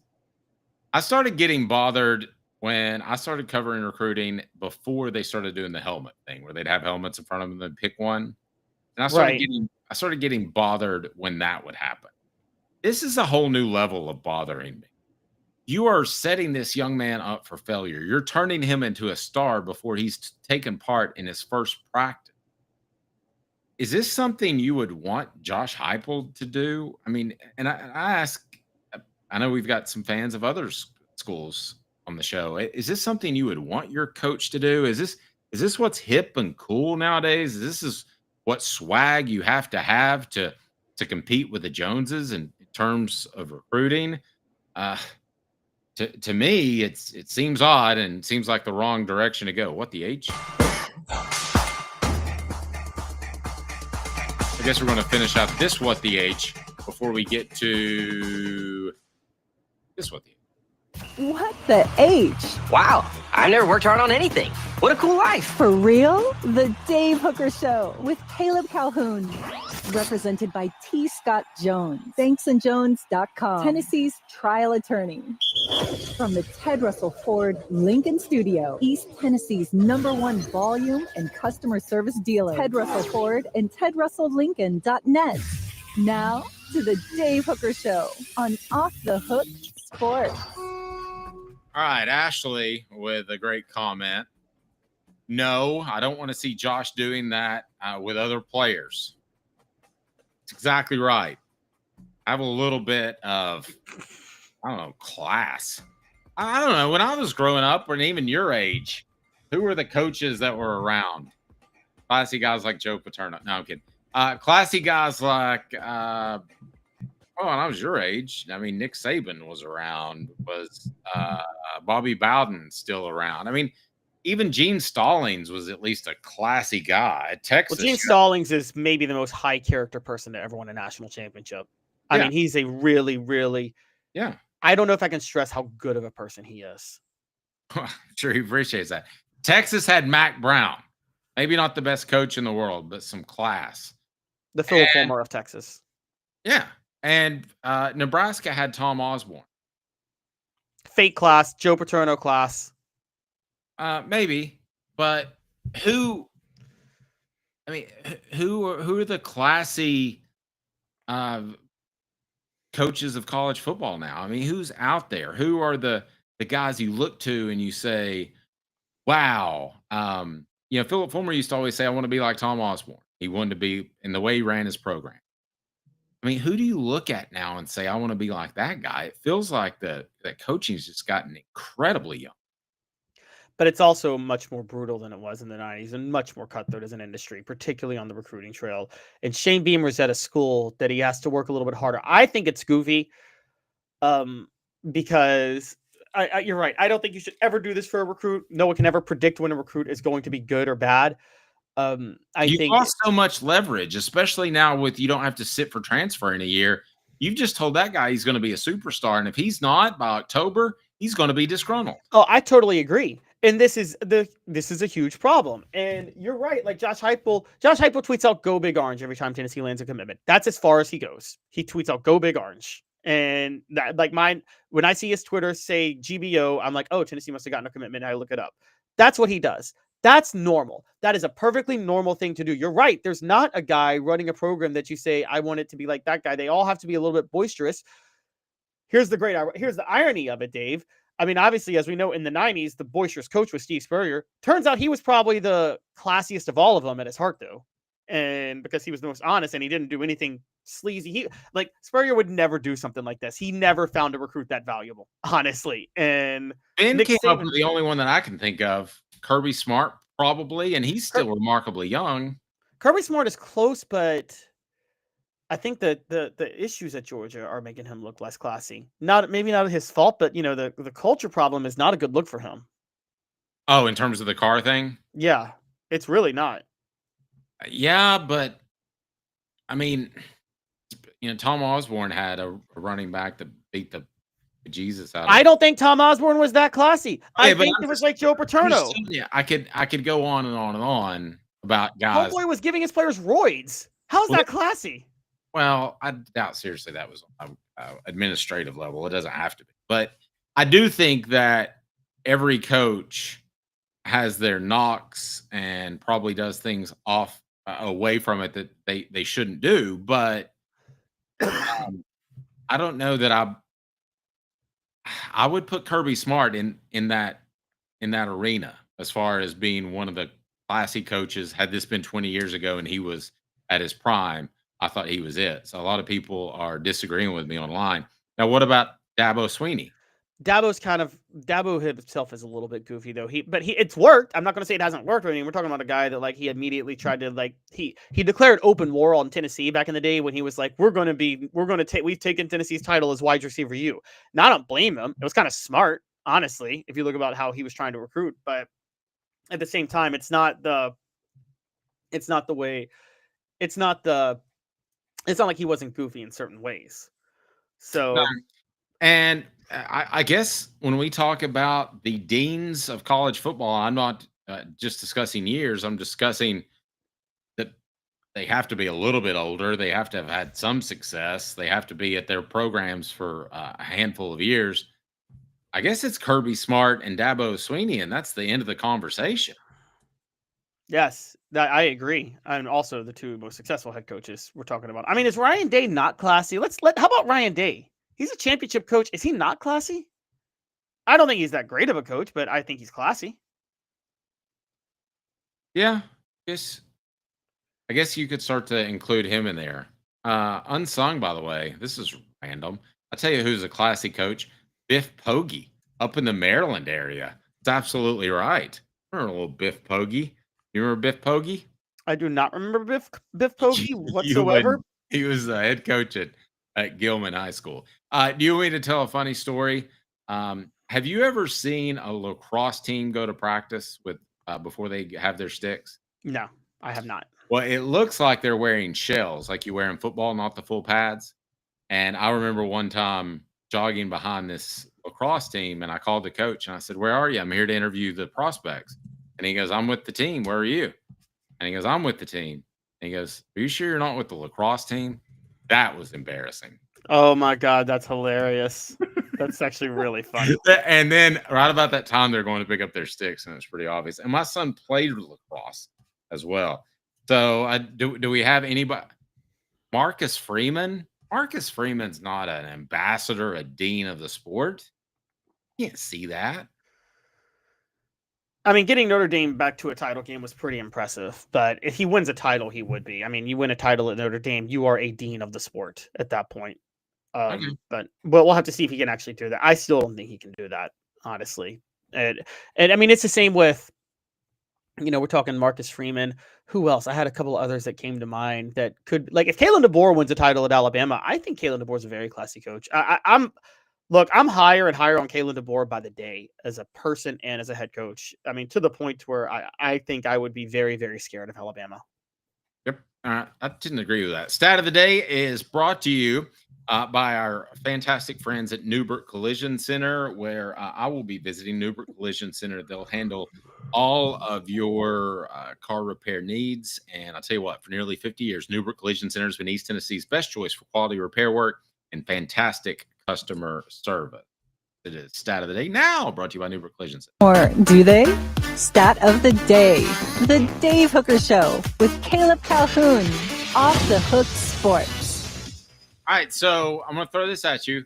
I started getting bothered when I started covering recruiting before they started doing the helmet thing where they'd have helmets in front of them and pick one. And I started getting bothered when that would happen. This is a whole new level of bothering me. You are setting this young man up for failure. You're turning him into a star before he's taken part in his first practice. Is this something you would want Josh Heupel to do? I mean, and I ask, I know we've got some fans of other schools on the show. Is this something you would want your coach to do? Is this what's hip and cool nowadays? Is this what swag you have to compete with the Joneses in terms of recruiting? To me, it seems odd and seems like the wrong direction to go. What the H? I guess we're going to finish out this What the H before we get to this What the H. What the H? Wow, I've never worked hard on anything. What a cool life. For real? The Dave Hooker Show with Caleb Calhoun. Represented by T. Scott Jones. BanksandJones.com. Tennessee's trial attorney. From the Ted Russell Ford Lincoln Studio, East Tennessee's #1 volume and customer service dealer. Ted Russell Ford and TedRussellLincoln.net. Now to the Dave Hooker Show on Off the Hook Sports. All right, Ashley with a great comment. No, I don't want to see Josh doing that with other players. It's exactly right. Have a little bit of, I don't know, class. I don't know. When I was growing up, or even your age, who were the coaches that were around? Classy guys like Joe Paterno. No, I'm kidding. Classy guys like, when I was your age, I mean, Nick Saban was around. Was Bobby Bowden still around? I mean, even Gene Stallings was at least a classy guy at Texas. Well, Gene Stallings is maybe the most high character person to ever win a national championship. I mean, he's a really, really. Yeah. I don't know if I can stress how good of a person he is. I'm sure he appreciates that. Texas had Mac Brown. Maybe not the best coach in the world, but some class. The Phil Fulmer of Texas. Yeah. And Nebraska had Tom Osborne. Fake class, Joe Paterno class. Maybe. But who are the classy coaches of college football now? I mean, who's out there? Who are the guys you look to and you say, wow. Philip Fulmer used to always say, I want to be like Tom Osborne. He wanted to be in the way he ran his program. I mean, who do you look at now and say, I want to be like that guy? It feels like that coaching's just gotten incredibly young. But it's also much more brutal than it was in the 90s and much more cutthroat as an industry, particularly on the recruiting trail. And Shane Beamer's at a school that he has to work a little bit harder. I think it's goofy because you're right. I don't think you should ever do this for a recruit. No one can ever predict when a recruit is going to be good or bad. You lost so much leverage, especially now with you don't have to sit for transfer in a year. You've just told that guy he's going to be a superstar. And if he's not by October, he's going to be disgruntled. Oh, I totally agree. And this is a huge problem. And you're right. Like Josh Heupel tweets out "Go Big Orange" every time Tennessee lands a commitment. That's as far as he goes. He tweets out "Go Big Orange," and that, like mine, when I see his Twitter say GBO, I'm like, oh, Tennessee must have gotten a commitment. I look it up. That's what he does. That's normal. That is a perfectly normal thing to do. You're right. There's not a guy running a program that you say, I want it to be like that guy. They all have to be a little bit boisterous. Here's the irony of it, Dave. I mean, obviously, as we know, in the 90s, the boisterous coach was Steve Spurrier. Turns out he was probably the classiest of all of them at his heart, though. And because he was the most honest and he didn't do anything sleazy. Spurrier would never do something like this. He never found a recruit that valuable, honestly. And Ben came up with the only one that I can think of, Kirby Smart, probably, and he's still remarkably young. Kirby Smart is close, but I think that the issues at Georgia are making him look less classy. Maybe not his fault, but the culture problem is not a good look for him. Oh, in terms of the car thing? Yeah, it's really not. Yeah, but I mean, Tom Osborne had a running back that beat the Jesus out of I don't think Tom Osborne was that classy. I think it was like Joe Paterno. Yeah, I could go on and on and on about guys. Homeboy was giving his players roids. How's that classy? Well, I doubt seriously that was administrative level. It doesn't have to be. But I do think that every coach has their knocks and probably does things away from it that they shouldn't do. But I don't know that I would put Kirby Smart in that arena as far as being one of the classy coaches. Had this been 20 years ago and he was at his prime, I thought he was it. So a lot of people are disagreeing with me online. Now, what about Dabo Swinney? Dabo himself is a little bit goofy though. It's worked. I'm not going to say it hasn't worked. I mean, we're talking about a guy that he immediately tried to he declared open war on Tennessee back in the day when he was like, we've taken Tennessee's title as wide receiver U. Now I don't blame him. It was kind of smart, honestly, if you look about how he was trying to recruit. But at the same time, it's not like he wasn't goofy in certain ways. So, and I guess when we talk about the deans of college football, I'm not just discussing years. I'm discussing that they have to be a little bit older. They have to have had some success. They have to be at their programs for a handful of years. I guess it's Kirby Smart and Dabo Swinney, and that's the end of the conversation. Yes, I agree. And also the two most successful head coaches we're talking about. I mean, is Ryan Day not classy? How about Ryan Day? He's a championship coach. Is he not classy? I don't think he's that great of a coach, but I think he's classy. Yeah, I guess you could start to include him in there. Unsung, by the way. This is random. I'll tell you who's a classy coach. Biff Poggi up in the Maryland area. It's absolutely right. I remember a little Biff Poggi. You remember Biff Poggi? I do not remember Biff Poggi whatsoever. He was the head coach at Gilman High School. Do you want me to tell a funny story? Have you ever seen a lacrosse team go to practice with before they have their sticks? No, I have not. Well, it looks like they're wearing shells like you wear in football, not the full pads. And I remember one time jogging behind this lacrosse team, and I called the coach and I said, "Where are you? I'm here to interview the prospects." And he goes, "I'm with the team. Where are you?" And he goes, "I'm with the team." And he goes, "Are you sure you're not with the lacrosse team?" That was embarrassing. Oh my God, that's hilarious. That's actually really funny. And then right about that time, they're going to pick up their sticks, and it's pretty obvious. And my son played lacrosse as well. So do we have anybody? Marcus Freeman? Marcus Freeman's not an ambassador, a dean of the sport. Can't see that. I mean, getting Notre Dame back to a title game was pretty impressive, but if he wins a title, he would be. I mean, you win a title at Notre Dame, you are a dean of the sport at that point. But we'll have to see if he can actually do that. I still don't think he can do that, honestly. And I mean, it's the same with, we're talking Marcus Freeman. Who else? I had a couple of others that came to mind that could, like, if Kalen DeBoer wins a title at Alabama, I think Kalen DeBoer is a very classy coach. I'm higher and higher on Kalen DeBoer by the day as a person and as a head coach. I mean, to the point where I think I would be very, very scared of Alabama. Yep. I didn't agree with that. Stat of the day is brought to you by our fantastic friends at Neubert Collision Center, where I will be visiting Neubert Collision Center. They'll handle all of your car repair needs. And I'll tell you what, for nearly 50 years, Neubert Collision Center has been East Tennessee's best choice for quality repair work and fantastic customer service. It is Stat of the Day now, brought to you by Neubert Collision Center. Or do they? Stat of the Day. The Dave Hooker Show with Caleb Calhoun. Off the Hook Sports. All right, so I'm going to throw this at you.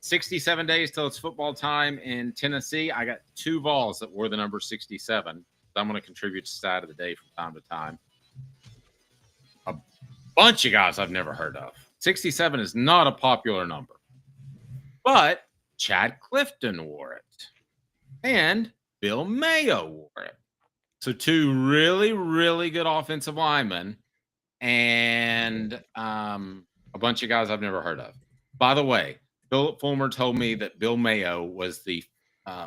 67 days till it's football time in Tennessee. I got 2 Vols that wore the number 67. So I'm going to contribute to Stat of the Day from time to time. A bunch of guys I've never heard of. 67 is not a popular number. But Chad Clifton wore it. And Bill Mayo wore it. So 2 really, really good offensive linemen and a bunch of guys I've never heard of. By the way, Philip Fulmer told me that Bill Mayo was the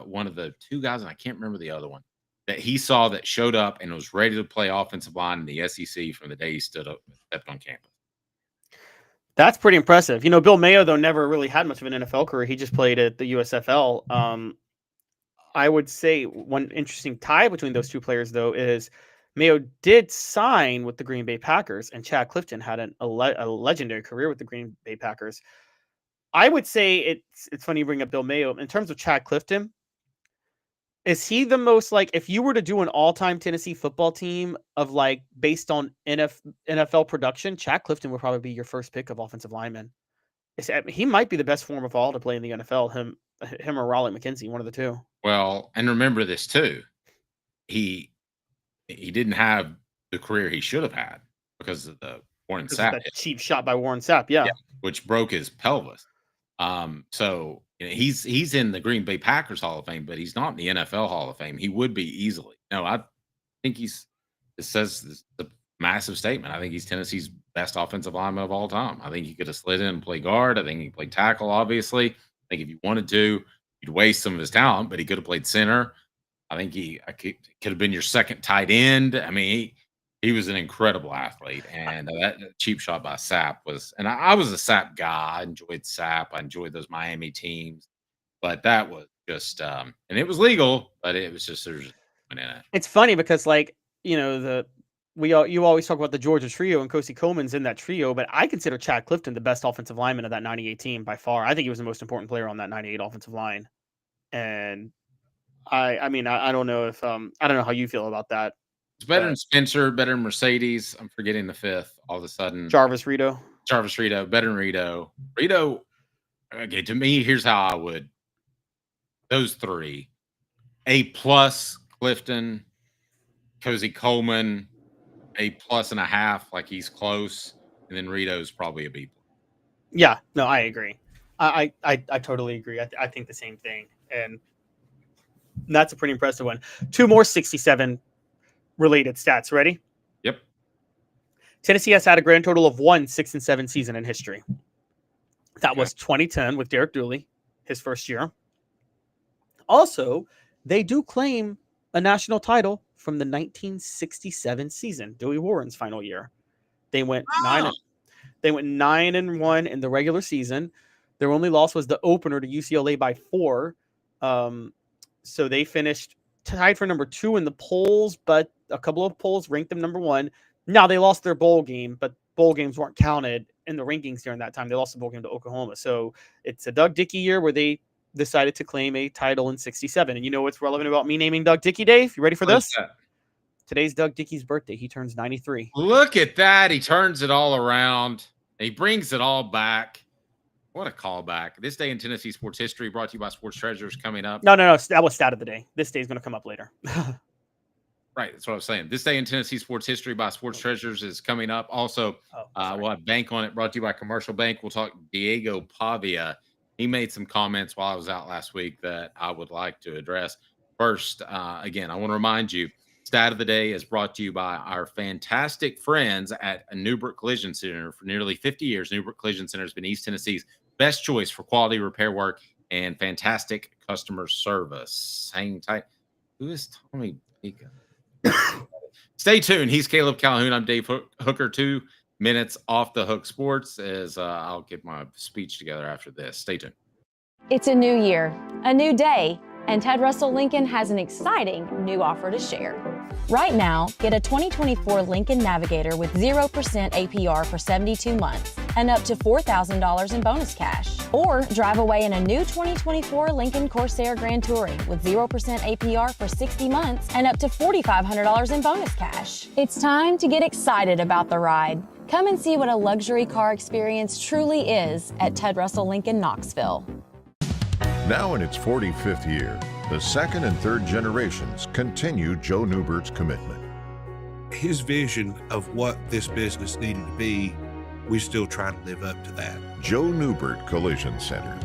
one of the 2 guys, and I can't remember the other one, that he saw that showed up and was ready to play offensive line in the SEC from the day he stepped on campus. That's pretty impressive. Bill Mayo, though, never really had much of an NFL career. He just played at the USFL. I would say one interesting tie between those 2 players, though, is Mayo did sign with the Green Bay Packers, and Chad Clifton had a legendary career with the Green Bay Packers. I would say it's funny you bring up Bill Mayo. In terms of Chad Clifton, is he the most, like, if you were to do an all-time Tennessee football team of, like, based on NFL production, Chad Clifton would probably be your first pick of offensive lineman. He might be the best form of all to play in the NFL, him or Raleigh McKenzie, one of the 2. Well, and remember this too. He didn't have the career he should have had because of the Warren Sapp. That cheap shot by Warren Sapp, yeah, which broke his pelvis. So he's in the Green Bay Packers Hall of Fame, but he's not in the NFL Hall of Fame. He would be easily. No, I think it says the massive statement. I think he's Tennessee's best offensive lineman of all time. I think he could have slid in and played guard. I think he played tackle, obviously. I think if you wanted to, you'd waste some of his talent, but he could have played center. I think he could have been your second tight end. I mean, he was an incredible athlete, and that cheap shot by Sapp was. And I was a Sapp guy. I enjoyed Sapp. I enjoyed those Miami teams, but that was just, and it was legal, but it was just there's in it. It's funny because, like, you always talk about the Georgia trio, and Kosi Coleman's in that trio, but I consider Chad Clifton the best offensive lineman of that 98 team by far. I think he was the most important player on that 98 offensive line, and I mean, I don't know if I don't know how you feel about that. It's better than Spencer, better than Mercedes. I'm forgetting the 5th all of a sudden. Jarvis Rito, better than Rito. Okay, to me, here's how I would. Those 3. A+ Clifton, Kosi Coleman, A+.5, like he's close, and then Rito's probably a B+. Yeah, no, I agree. I totally agree. I think the same thing, and that's a pretty impressive one. 2 more 67 related stats. Ready? Yep. Tennessee has had a grand total of 1 6-7 season in history. That was 2010 with Derek Dooley, his first year. Also, they do claim a national title from the 1967 season, Dewey Warren's final year. They went 9-1 in the regular season. Their only loss was the opener to UCLA by 4. So they finished tied for number 2 in the polls, but a couple of polls ranked them number 1. Now they lost their bowl game, but bowl games weren't counted in the rankings during that time. They lost the bowl game to Oklahoma. So it's a Doug Dickey year where they decided to claim a title in 67. And you know what's relevant about me naming Doug Dickey, Dave? You ready for this? Today's Doug Dickey's birthday. He turns 93. Look at that. He turns it all around. He brings it all back. What a callback. This day in Tennessee sports history brought to you by Sports Treasures coming up. No. That was stat of the day. This day is going to come up later. Right. That's what I was saying. This day in Tennessee sports history by Sports Treasures is coming up. Also, we'll have Bank on it brought to you by Commercial Bank. We'll talk Diego Pavia. He made some comments while I was out last week that I would like to address. First, again, I want to remind you, stat of the day is brought to you by our fantastic friends at Neubert Collision Center. For nearly 50 years, Neubert Collision Center has been East Tennessee's best choice for quality repair work and fantastic customer service. Hang tight. Who is Tommy Baker? Stay tuned. He's Caleb Calhoun. I'm Dave Hooker. 2 minutes off the hook sports as I'll get my speech together after this. Stay tuned. It's a new year, a new day, and Ted Russell Lincoln has an exciting new offer to share. Right now, get a 2024 Lincoln Navigator with 0% APR for 72 months and up to $4,000 in bonus cash. Or drive away in a new 2024 Lincoln Corsair Grand Touring with 0% APR for 60 months and up to $4,500 in bonus cash. It's time to get excited about the ride. Come and see what a luxury car experience truly is at Ted Russell Lincoln Knoxville. Now in its 45th year, the second and third generations continue Joe Neubert's commitment. His vision of what this business needed to be, we still try to live up to that. Joe Neubert Collision Center.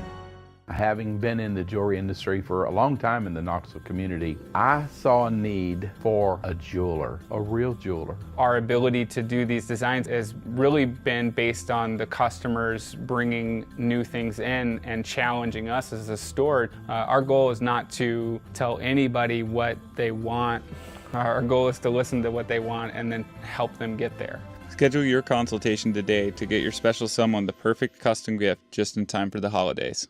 Having been in the jewelry industry for a long time in the Knoxville community, I saw a need for a jeweler, a real jeweler. Our ability to do these designs has really been based on the customers bringing new things in and challenging us as a store. Our goal is not to tell anybody what they want. Our goal is to listen to what they want and then help them get there. Schedule your consultation today to get your special someone the perfect custom gift just in time for the holidays.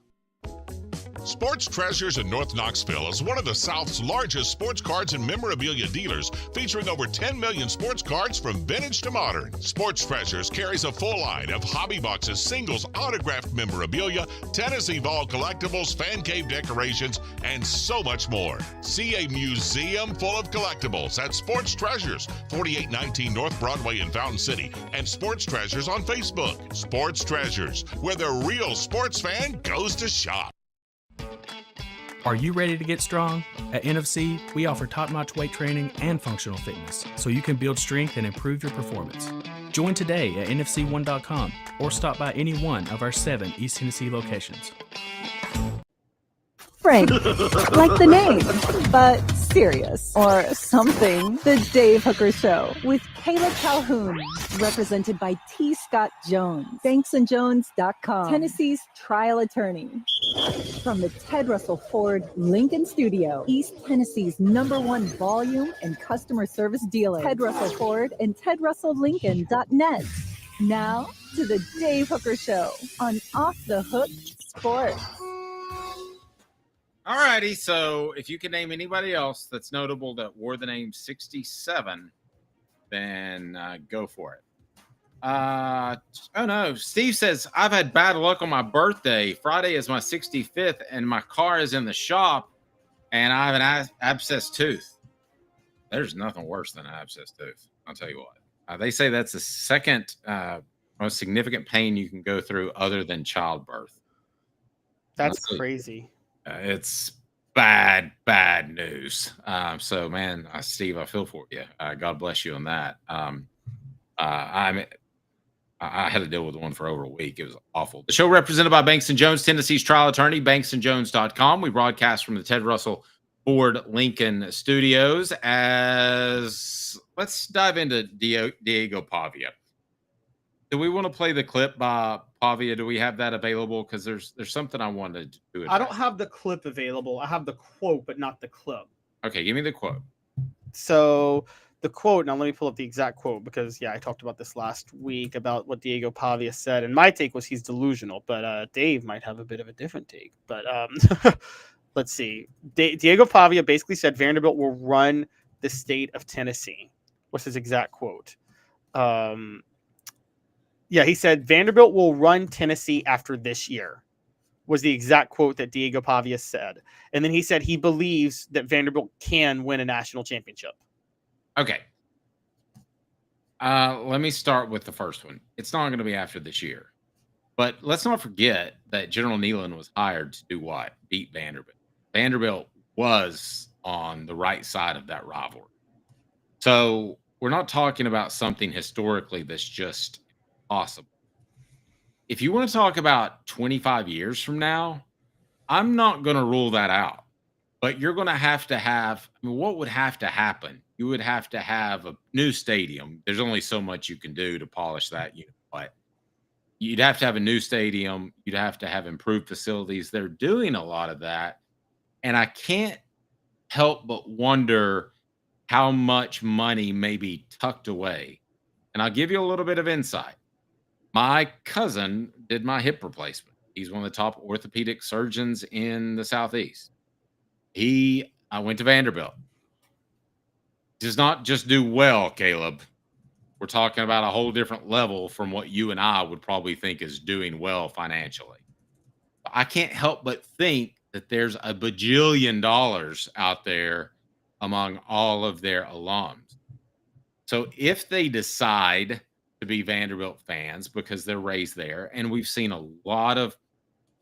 Sports Treasures in North Knoxville is one of the South's largest sports cards and memorabilia dealers, featuring over 10 million sports cards from vintage to modern. Sports Treasures carries a full line of hobby boxes, singles, autographed memorabilia, Tennessee Vol collectibles, fan cave decorations, and so much more. See a museum full of collectibles at Sports Treasures, 4819 North Broadway in Fountain City, and Sports Treasures on Facebook. Sports Treasures, where the real sports fan goes to shop. Are you ready to get strong? At NFC, we offer top-notch weight training and functional fitness, so you can build strength and improve your performance. Join today at NFC1.com or stop by any one of our 7 East Tennessee locations. Frank, like the name, but serious or something. The Dave Hooker Show with Caleb Calhoun, represented by T. Scott Jones, banksandjones.com, Tennessee's trial attorney. From the Ted Russell Ford Lincoln Studio, East Tennessee's #1 volume and customer service dealer, Ted Russell Ford and TedRussellLincoln.net. Now to the Dave Hooker Show on Off the Hook Sports. All righty. So if you can name anybody else that's notable that wore the name 67, then go for it. Oh no. Steve says, I've had bad luck on my birthday. Friday is my 65th and my car is in the shop and I have an abscess tooth. There's nothing worse than an abscess tooth. I'll tell you what. They say that's the second most significant pain you can go through other than childbirth. That's crazy. It's bad news. So, man, Steve, I feel for you. God bless you on that. I had to deal with one for over a week. It was awful. The show represented by Banks & Jones, Tennessee's trial attorney, banksandjones.com. We broadcast from the Ted Russell Ford Lincoln Studios. Let's dive into Diego Pavia. Do we want to play the clip by Pavia? Do we have that available? Because there's something I wanted to do. I don't have the clip available. I have the quote, but not the clip. Okay, give me the quote. So the quote, now let me pull up the exact quote because, I talked about this last week about what Diego Pavia said. And my take was he's delusional, but Dave might have a bit of a different take. But let's see. Diego Pavia basically said Vanderbilt will run the state of Tennessee. What's his exact quote? He said Vanderbilt will run Tennessee after this year. was the exact quote that Diego Pavia said. And then he said he believes that Vanderbilt can win a national championship. Okay. Let me start with the first one. It's not going to be after this year. But let's not forget that General Nealon was hired to do what? Beat Vanderbilt. Vanderbilt was on the right side of that rivalry. So we're not talking about something historically that's just possible. If you want to talk about 25 years from now, I'm not going to rule that out. But you're going to have, I mean, what would have to happen? You would have to have a new stadium. There's only so much you can do to polish that, but you'd have to have a new stadium. You'd have to have improved facilities. They're doing a lot of that. And I can't help but wonder how much money may be tucked away. And I'll give you a little bit of insight. My cousin did my hip replacement. He's one of the top orthopedic surgeons in the Southeast. I went to Vanderbilt. Does not just do well, Caleb. We're talking about a whole different level from what you and I would probably think is doing well financially. I can't help but think that there's a bajillion dollars out there among all of their alums. So if they decide to be Vanderbilt fans because they're raised there, and we've seen a lot of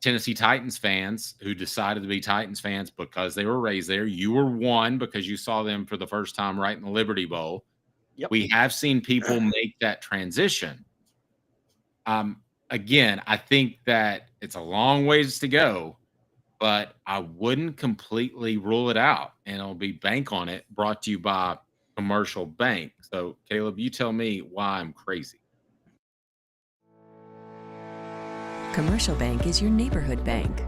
Tennessee Titans fans who decided to be Titans fans because they were raised there. You were one because you saw them for the first time right in the Liberty Bowl. Yep. We have seen people make that transition. Again, I think that it's a long ways to go, but I wouldn't completely rule it out. And it'll be Bank on It, brought to you by Commercial Bank. So, Caleb, you tell me why I'm crazy. Commercial Bank is your neighborhood bank.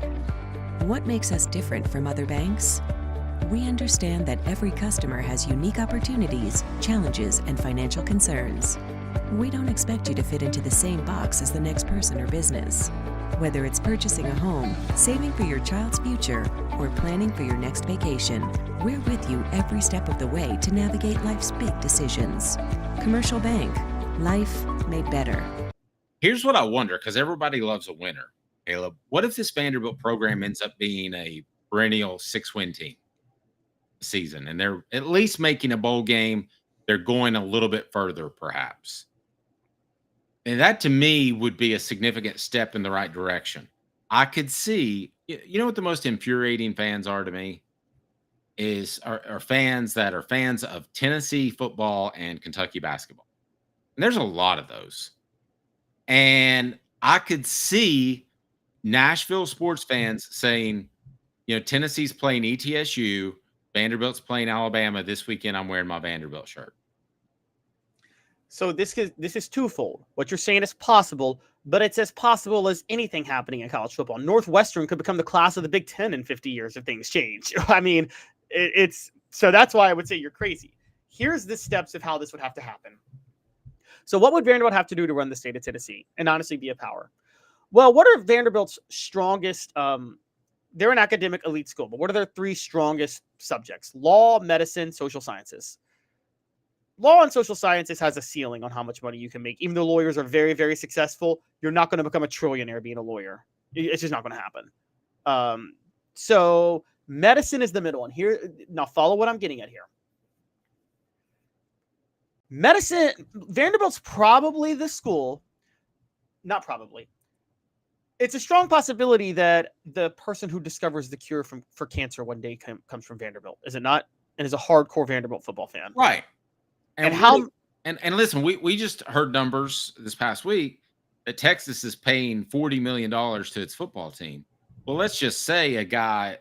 What makes us different from other banks? We understand that every customer has unique opportunities, challenges, and financial concerns. We don't expect you to fit into the same box as the next person or business. Whether it's purchasing a home, saving for your child's future, or planning for your next vacation, we're with you every step of the way to navigate life's big decisions. Commercial Bank. Life made better. Here's what I wonder, because everybody loves a winner, Caleb. What if this Vanderbilt program ends up being a perennial 6-win team season, and they're at least making a bowl game? They're going a little bit further, perhaps. And that, to me, would be a significant step in the right direction. I could see, you know what the most infuriating fans are to me? Are fans that are fans of Tennessee football and Kentucky basketball. And there's a lot of those. And I could see Nashville sports fans saying, Tennessee's playing ETSU, Vanderbilt's playing Alabama this weekend. I'm wearing my Vanderbilt shirt. So this is twofold. What you're saying is possible, but it's as possible as anything happening in college football. Northwestern could become the class of the Big Ten in 50 years if things change. I mean, so that's why I would say you're crazy. Here's the steps of how this would have to happen. So what would Vanderbilt have to do to run the state of Tennessee and honestly be a power? Well, what are Vanderbilt's strongest? They're an academic elite school, but what are their three strongest subjects? Law, medicine, social sciences. Law and social sciences has a ceiling on how much money you can make. Even though lawyers are very, very successful, you're not going to become a trillionaire being a lawyer. It's just not going to happen. So medicine is the middle one. Here, now follow what I'm getting at here. Medicine, Vanderbilt's probably the school, not probably. It's a strong possibility that the person who discovers the cure for cancer one day comes from Vanderbilt, is it not? And is a hardcore Vanderbilt football fan. Right. And listen, we just heard numbers this past week that Texas is paying $40 million to its football team. Well, let's just say a guy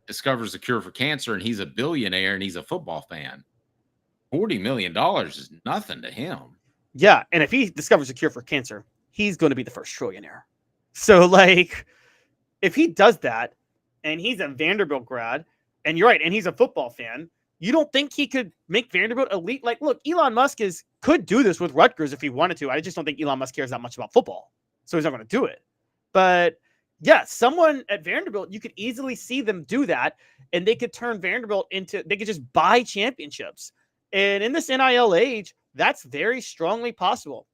discovers the cure for cancer and he's a billionaire and he's a football fan. $40 million is nothing to him. Yeah, and if he discovers a cure for cancer, he's going to be the first trillionaire. So, if he does that, and he's a Vanderbilt grad, and you're right, and he's a football fan, you don't think he could make Vanderbilt elite? Look, Elon Musk could do this with Rutgers if he wanted to. I just don't think Elon Musk cares that much about football, so he's not going to do it. But yeah, someone at Vanderbilt, you could easily see them do that, and they could turn Vanderbilt they could just buy championships. And in this NIL age, that's very strongly possible.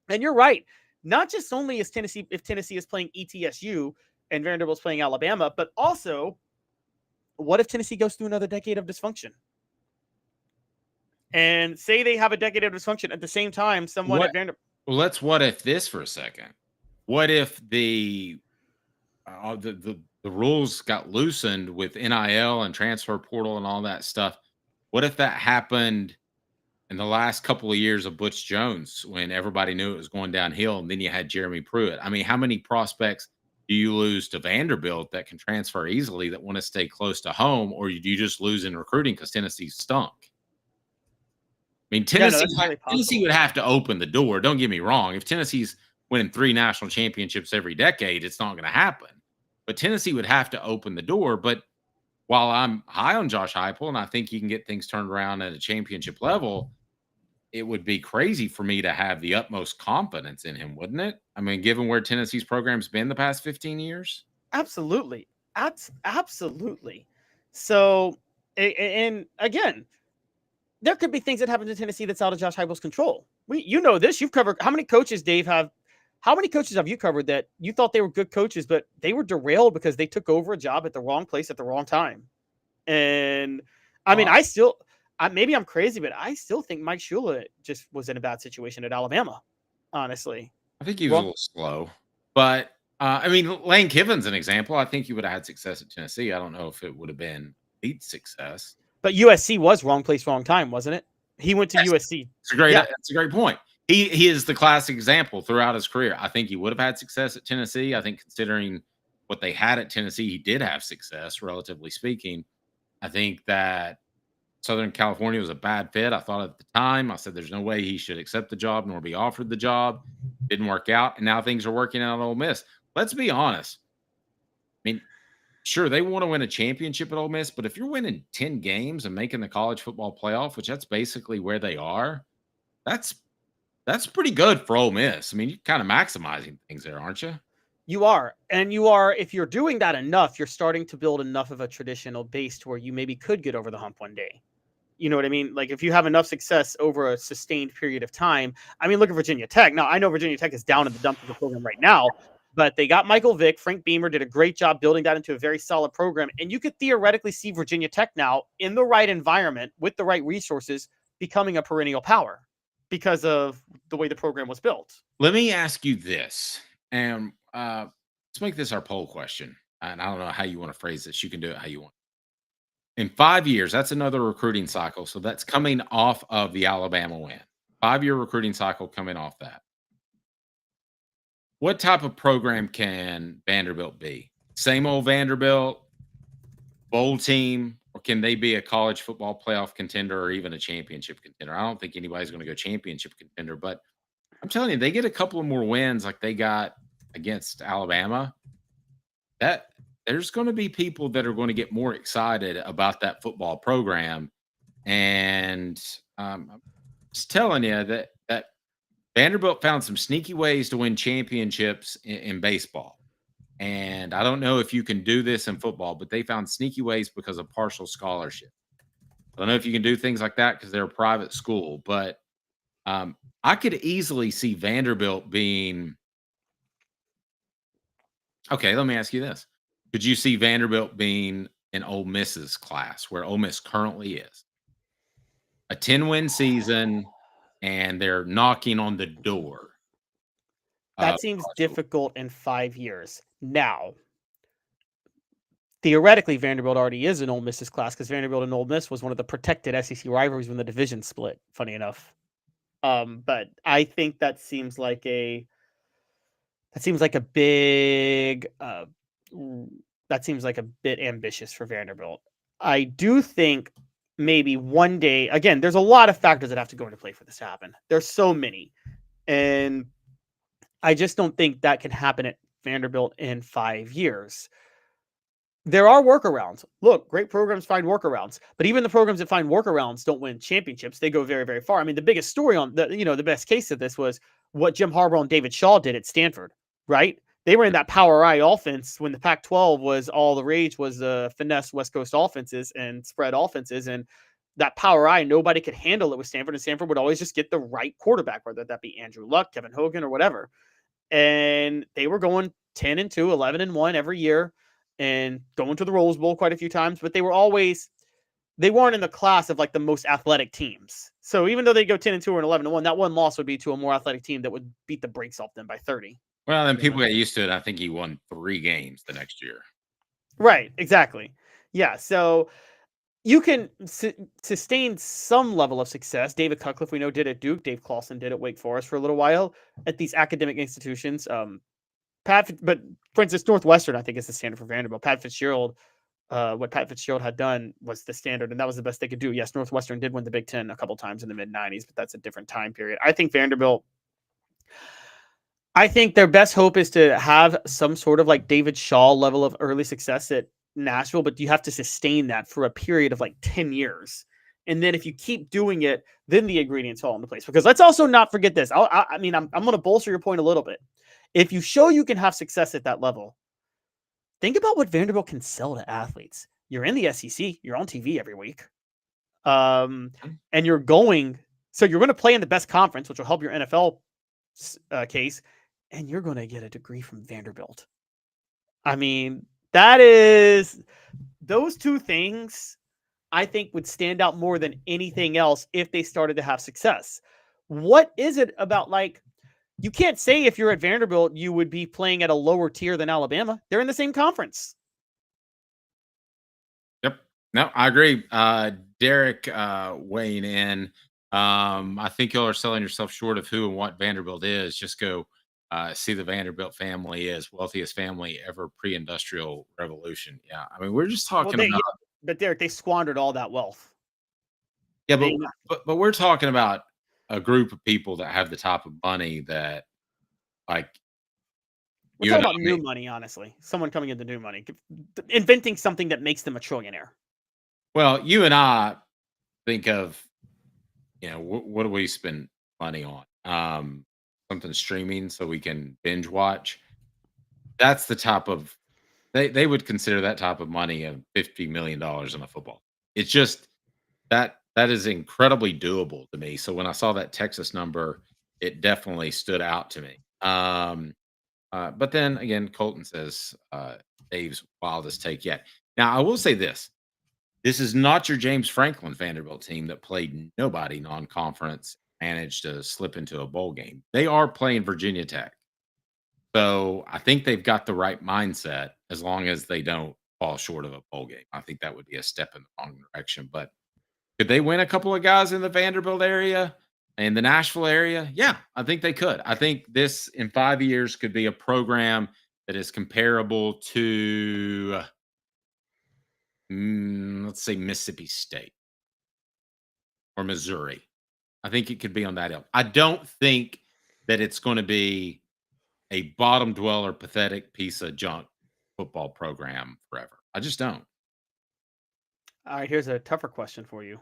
And you're right. Not just only if Tennessee is playing ETSU and Vanderbilt's playing Alabama. But also, what if Tennessee goes through another decade of dysfunction? And say they have a decade of dysfunction at the same time, someone at Vanderbilt. Well, let's what if this for a second. What if the rules got loosened with NIL and transfer portal and all that stuff? What if that happened in the last couple of years of Butch Jones when everybody knew it was going downhill, and then you had Jeremy Pruitt? I mean, how many prospects do you lose to Vanderbilt that can transfer easily that want to stay close to home, or do you just lose in recruiting because Tennessee stunk? I mean, Tennessee would have to open the door. Don't get me wrong. If Tennessee's winning 3 national championships every decade, it's not going to happen. But Tennessee would have to open the door. But while I'm high on Josh Heupel and I think he can get things turned around at a championship level, it would be crazy for me to have the utmost confidence in him, wouldn't it? I mean, given where Tennessee's program's been the past 15 years? Absolutely. Absolutely. So, and again, there could be things that happen to Tennessee that's out of Josh Heupel's control. You know this. You've covered how many coaches, Dave, how many coaches have you covered that you thought they were good coaches, but they were derailed because they took over a job at the wrong place at the wrong time? And I mean, maybe I'm crazy, but I still think Mike Shula just was in a bad situation at Alabama, honestly. I think he was a little slow. But, I mean, Lane Kiffin's an example. I think he would have had success at Tennessee. I don't know if it would have been elite success. But USC was wrong place, wrong time, wasn't it? He went to USC. That's a great point. He is the classic example throughout his career. I think he would have had success at Tennessee. I think considering what they had at Tennessee, he did have success, relatively speaking. I think that Southern California was a bad fit. I thought at the time, I said there's no way he should accept the job nor be offered the job. Didn't work out, and now things are working out at Ole Miss. Let's be honest. I mean, sure, they want to win a championship at Ole Miss, but if you're winning 10 games and making the college football playoff, which that's basically where they are, that's pretty good for Ole Miss. I mean, you're kind of maximizing things there, aren't you? You are. And you are, if you're doing that enough, you're starting to build enough of a traditional base to where you maybe could get over the hump one day. You know what I mean? Like if you have enough success over a sustained period of time. I mean, look at Virginia Tech. Now, I know Virginia Tech is down in the dumps of the program right now, but they got Michael Vick. Frank Beamer did a great job building that into a very solid program. And you could theoretically see Virginia Tech now in the right environment with the right resources becoming a perennial power because of the way the program was built. Let me ask you this, and let's make this our poll question. And I don't know how you want to phrase this. You can do it how you want. In 5 years, that's another recruiting cycle. So that's coming off of the Alabama win. 5-year recruiting cycle coming off that. What type of program can Vanderbilt be? Same old Vanderbilt, bowl team, or can they be a college football playoff contender or even a championship contender? I don't think anybody's going to go championship contender, but I'm telling you, they get a couple of more wins like they got against Alabama. That there's going to be people that are going to get more excited about that football program. And I'm just telling you that Vanderbilt found some sneaky ways to win championships in baseball. And I don't know if you can do this in football, but they found sneaky ways because of partial scholarship. I don't know if you can do things like that because they're a private school, but I could easily see Vanderbilt being – okay, let me ask you this. Could you see Vanderbilt being in Ole Miss's class where Ole Miss currently is? A 10-win season – and they're knocking on the door. That seems difficult in 5 years. Now, theoretically, Vanderbilt already is in Ole Miss's class because Vanderbilt and Ole Miss was one of the protected SEC rivalries when the division split, funny enough. But I think that seems like a bit ambitious for Vanderbilt. I do think maybe one day, again, there's a lot of factors that have to go into play for this to happen. There's so many. And I just don't think that can happen at Vanderbilt in 5 years. There are workarounds. Look, great programs find workarounds, but even the programs that find workarounds don't win championships. They go very, very far. I mean, the biggest story on the best case of this was what Jim Harbaugh and David Shaw did at Stanford, right? They were in that power I offense when the Pac-12 was all the rage was the finesse West Coast offenses and spread offenses. And that power I, nobody could handle it with Stanford. And Stanford would always just get the right quarterback, whether that be Andrew Luck, Kevin Hogan, or whatever. And they were going 10-2, 11-1 every year, and going to the Rose Bowl quite a few times, but they weren't in the class of like the most athletic teams. So even though they go 10-2 or 11-1, that one loss would be to a more athletic team that would beat the brakes off them by 30. Well, and people got used to it. I think he won 3 games the next year. Right, exactly. Yeah, so you can sustain some level of success. David Cutcliffe, we know, did at Duke. Dave Clawson did at Wake Forest for a little while at these academic institutions. But for instance, Northwestern, I think, is the standard for Vanderbilt. Pat Fitzgerald, what Pat Fitzgerald had done was the standard, and that was the best they could do. Yes, Northwestern did win the Big Ten a couple times in the mid-'90s, but that's a different time period. I think their best hope is to have some sort of like David Shaw level of early success at Nashville, but you have to sustain that for a period of like 10 years. And then if you keep doing it, then the ingredients fall into place. Because let's also not forget this. I'm going to bolster your point a little bit. If you show you can have success at that level, think about what Vanderbilt can sell to athletes. You're in the SEC. You're on TV every week. And you're going to play in the best conference, which will help your NFL case. And you're going to get a degree from Vanderbilt. I mean, those two things, I think, would stand out more than anything else if they started to have success. What is it about, like, you can't say if you're at Vanderbilt, you would be playing at a lower tier than Alabama. They're in the same conference. Yep. No, I agree. Derek weighing in. I think y'all are selling yourself short of who and what Vanderbilt is. Just go see the Vanderbilt family is wealthiest family ever pre-industrial revolution. Yeah. I mean, we're just talking about. But Derek, they squandered all that wealth. Yeah, but we're talking about a group of people that have the type of money that, like, we're talking about new money, honestly. Someone coming into new money, inventing something that makes them a trillionaire. Well, you and I think of, what do we spend money on? Something streaming so we can binge watch. That's the type of they would consider that type of money of $50 million in a football. It's just that is incredibly doable to me. So when I saw that Texas number, it definitely stood out to me. But then again, Colton says Dave's wildest take yet. Now I will say this. This is not your James Franklin Vanderbilt team that played nobody non-conference, managed to slip into a bowl game. They are playing Virginia Tech. So I think they've got the right mindset as long as they don't fall short of a bowl game. I think that would be a step in the wrong direction. But could they win a couple of guys in the Vanderbilt area and the Nashville area? Yeah, I think they could. I think this in 5 years could be a program that is comparable to, let's say, Mississippi State or Missouri. I think it could be on that ilk. I don't think that it's going to be a bottom dweller, pathetic piece of junk football program forever. I just don't. All right, here's a tougher question for you.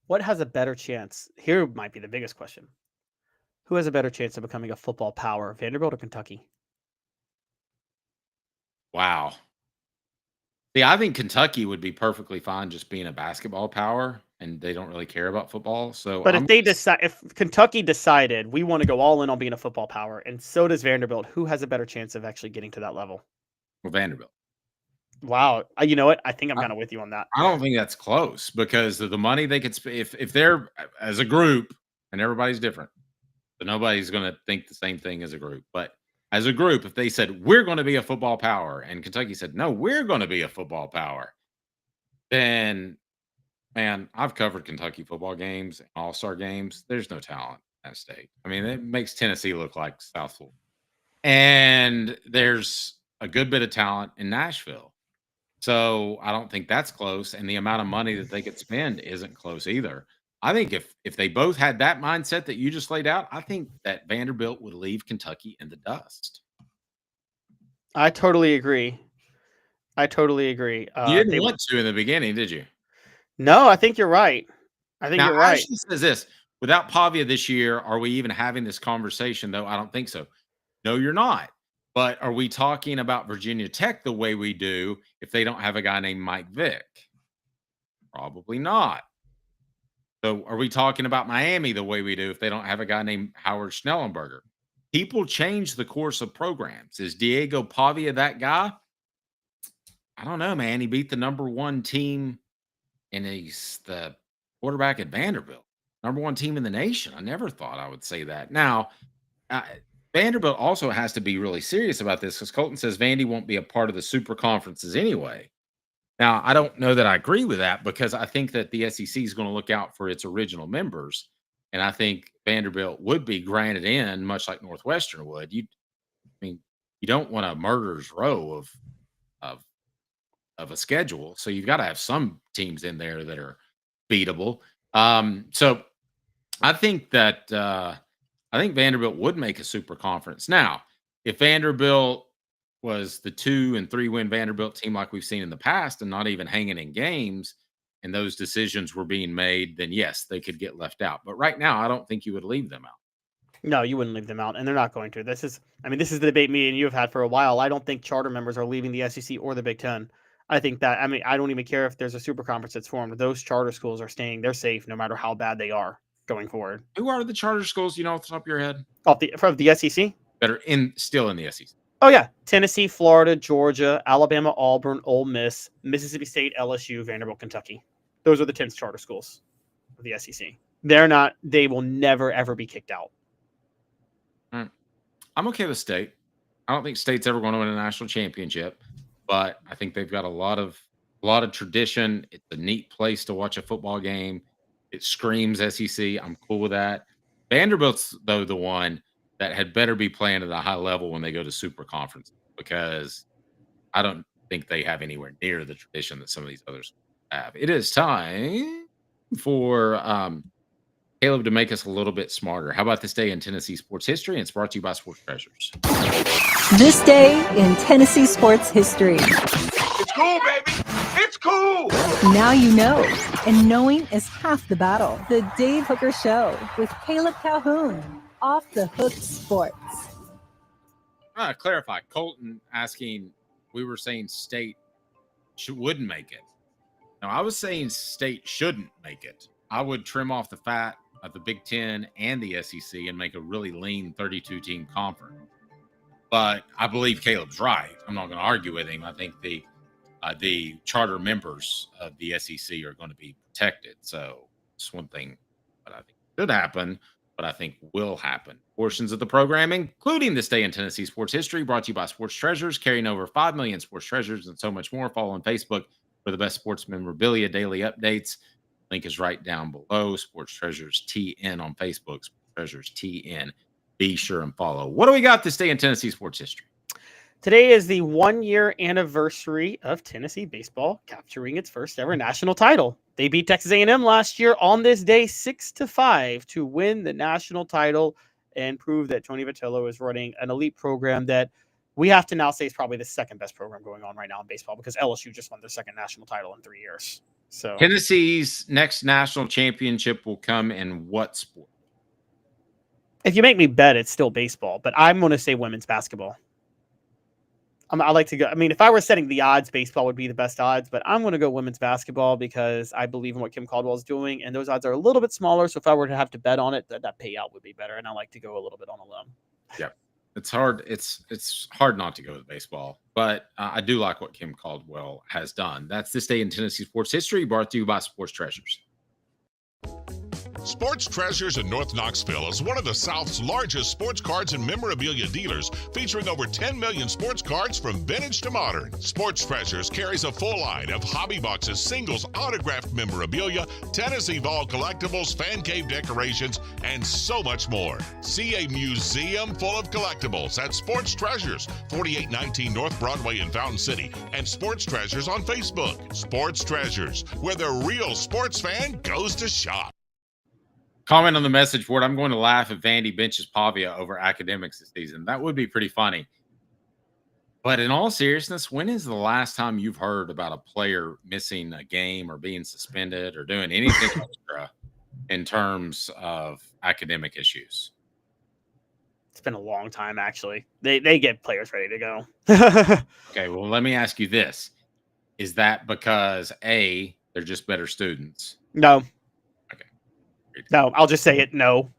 What has a better chance? Here might be the biggest question. Who has a better chance of becoming a football power, Vanderbilt or Kentucky? Wow. See, I think Kentucky would be perfectly fine just being a basketball power, and they don't really care about football. So, but if Kentucky decided we want to go all in on being a football power, and so does Vanderbilt, who has a better chance of actually getting to that level? Well, Vanderbilt. Wow. You know what? I think I'm kind of with you on that. I don't think that's close because of the money they could spend. If they're as a group, and everybody's different, so nobody's going to think the same thing as a group. But as a group, if they said, we're going to be a football power, and Kentucky said, no, we're going to be a football power, then, man, I've covered Kentucky football games, all-star games. There's no talent in that state. I mean, it makes Tennessee look like South Florida. And there's a good bit of talent in Nashville. So I don't think that's close. And the amount of money that they could spend isn't close either. I think if they both had that mindset that you just laid out, I think that Vanderbilt would leave Kentucky in the dust. I totally agree. You didn't want to in the beginning, did you? No, I think you're right. You're right. Ashley says this, without Pavia this year, are we even having this conversation, though? I don't think so. No, you're not. But are we talking about Virginia Tech the way we do if they don't have a guy named Mike Vick? Probably not. So are we talking about Miami the way we do if they don't have a guy named Howard Schnellenberger? people change the course of programs. Is Diego Pavia that guy? I don't know, man. He beat the number one team, and he's the quarterback at Vanderbilt, number one team in the nation. I never thought I would say that. Now, Vanderbilt also has to be really serious about this because Colton says Vandy won't be a part of the super conferences anyway. Now, I don't know that I agree with that because I think that the SEC is going to look out for its original members. And I think Vanderbilt would be granted in, much like Northwestern would. You don't want a murderer's row of a schedule. So you've got to have some teams in there that are beatable. So I think that I think Vanderbilt would make a super conference. Now, if Vanderbilt was the 2 and 3 win Vanderbilt team like we've seen in the past and not even hanging in games and those decisions were being made, then yes, they could get left out. But right now, I don't think you would leave them out. No, you wouldn't leave them out, and they're not going to. This is the debate me and you have had for a while. I don't think charter members are leaving the SEC or the Big Ten. I think that, I don't even care if there's a super conference that's formed. Those charter schools are staying. They're safe no matter how bad they are going forward. Who are the charter schools, off the top of your head? From the SEC? That are still in the SEC. Oh, yeah. Tennessee, Florida, Georgia, Alabama, Auburn, Ole Miss, Mississippi State, LSU, Vanderbilt, Kentucky. Those are the 10 charter schools of the SEC. They will never, ever be kicked out. I'm okay with State. I don't think State's ever going to win a national championship, but I think they've got a lot of tradition. It's a neat place to watch a football game. It screams SEC. I'm cool with that. Vanderbilt's, though, the one that had better be playing at a high level when they go to super conference, because I don't think they have anywhere near the tradition that some of these others have. It is time for Caleb to make us a little bit smarter. How about this day in Tennessee sports history? And it's brought to you by Sports Treasures. This day in Tennessee sports history. It's cool, baby. It's cool. Now you know, and knowing is half the battle. The Dave Hooker Show with Caleb Calhoun. Off the Hook Sports. Clarify. Colton asking, we were saying State wouldn't make it. No, I was saying State shouldn't make it. I would trim off the fat of the Big Ten and the SEC and make a really lean 32-team conference. But I believe Caleb's right. I'm not going to argue with him. I think the charter members of the SEC are going to be protected. So it's one thing that I think should happen, but I think will happen. Portions of the programming, including this day in Tennessee sports history, brought to you by Sports Treasures, carrying over 5 million sports treasures and so much more. Follow on Facebook for the best sports memorabilia daily updates. Link is right down below. Sports Treasures TN on Facebook. Sports Treasures TN. Be sure and follow. What do we got this day in Tennessee sports history? Today is the 1-year anniversary of Tennessee baseball capturing its first ever national title. They beat Texas A&M last year on this day 6-5 to win the national title and prove that Tony Vitello is running an elite program that we have to now say is probably the second best program going on right now in baseball, because LSU just won their second national title in 3 years. So Tennessee's next national championship will come in what sport? If you make me bet, it's still baseball, but I'm going to say women's basketball. I like to go. If I were setting the odds, baseball would be the best odds, but I'm going to go women's basketball because I believe in what Kim Caldwell is doing, and those odds are a little bit smaller. So if I were to have to bet on it, that payout would be better, and I like to go a little bit on a limb. Yeah, it's hard. It's hard not to go with baseball, but I do like what Kim Caldwell has done. That's this day in Tennessee sports history, brought to you by Sports Treasures. Sports Treasures in North Knoxville is one of the South's largest sports cards and memorabilia dealers, featuring over 10 million sports cards from vintage to modern. Sports Treasures carries a full line of hobby boxes, singles, autographed memorabilia, Tennessee Vol collectibles, fan cave decorations, and so much more. See a museum full of collectibles at Sports Treasures, 4819 North Broadway in Fountain City, and Sports Treasures on Facebook. Sports Treasures, where the real sports fan goes to shop. Comment on the message board. I'm going to laugh if Vandy benches Pavia over academics this season. That would be pretty funny. But in all seriousness, when is the last time you've heard about a player missing a game or being suspended or doing anything extra in terms of academic issues? It's been a long time, actually. They get players ready to go. Okay, well, let me ask you this. Is that because, A, they're just better students? No. No, I'll just say it. No.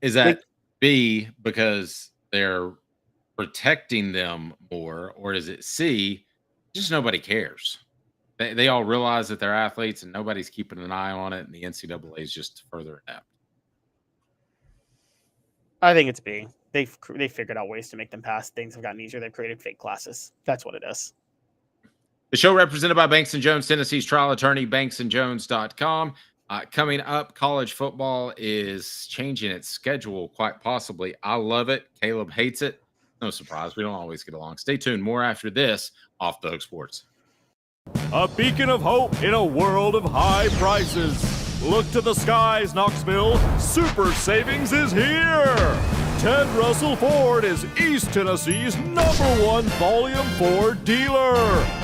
Is that B, because they're protecting them more? Or is it C, just nobody cares? They all realize that they're athletes and nobody's keeping an eye on it, and the NCAA is just further inept. I think it's B. They figured out ways to make them pass. Things have gotten easier. They've created fake classes. That's what it is. The show represented by Banks & Jones, Tennessee's trial attorney, banksandjones.com. Coming up, college football is changing its schedule quite possibly. I love it. Caleb hates it. No surprise. We don't always get along. Stay tuned. More after this, Off the Hook Sports. A beacon of hope in a world of high prices. Look to the skies, Knoxville. Super Savings is here. Ted Russell Ford is East Tennessee's #1 Volume 4 dealer.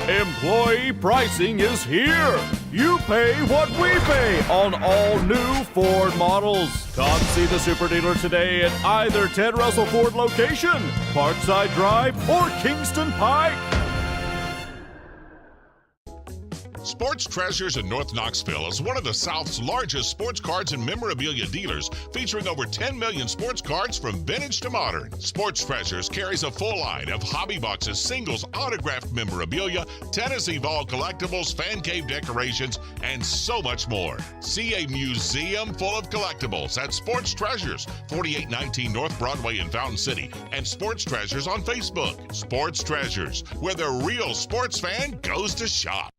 Employee pricing is here. You pay what we pay on all new Ford models. Come see the super dealer today at either Ted Russell Ford location, Parkside Drive, or Kingston Pike. Sports Treasures in North Knoxville is one of the South's largest sports cards and memorabilia dealers, featuring over 10 million sports cards from vintage to modern. Sports Treasures carries a full line of hobby boxes, singles, autographed memorabilia, Tennessee Vol collectibles, fan cave decorations, and so much more. See a museum full of collectibles at Sports Treasures, 4819 North Broadway in Fountain City, and Sports Treasures on Facebook. Sports Treasures, where the real sports fan goes to shop.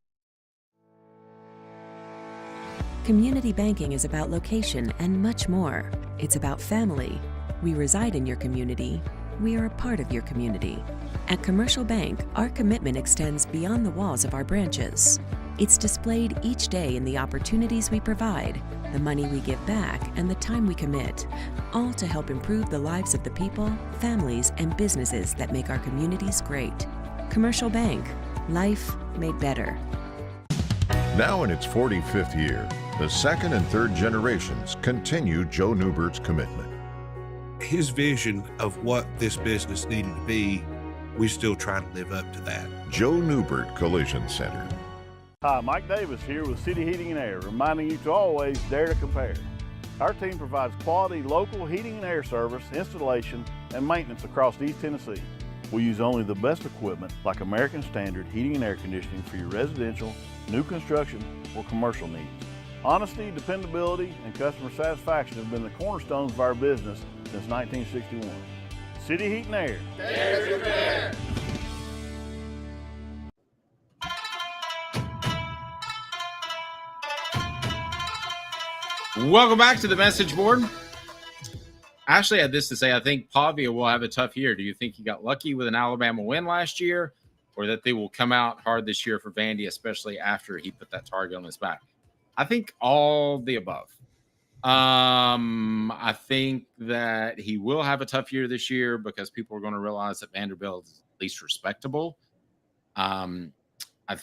Community banking is about location and much more. It's about family. We reside in your community. We are a part of your community. At Commercial Bank, our commitment extends beyond the walls of our branches. It's displayed each day in the opportunities we provide, the money we give back, and the time we commit, all to help improve the lives of the people, families, and businesses that make our communities great. Commercial Bank, life made better. Now in its 45th year, the second and third generations continue Joe Neubert's commitment. His vision of what this business needed to be, we still try to live up to that. Joe Neubert Collision Center. Hi, Mike Davis here with City Heating and Air, reminding you to always dare to compare. Our team provides quality local heating and air service, installation, and maintenance across East Tennessee. We use only the best equipment like American Standard heating and air conditioning for your residential, new construction, or commercial needs. Honesty, dependability, and customer satisfaction have been the cornerstones of our business since 1961. City Heat and Air. Dare to compare. Welcome back to the message board. Ashley had this to say: I think Pavia will have a tough year. Do you think he got lucky with an Alabama win last year, or that they will come out hard this year for Vandy, especially after he put that target on his back? I think all the above. I think that he will have a tough year this year because people are going to realize that Vanderbilt is at least respectable. I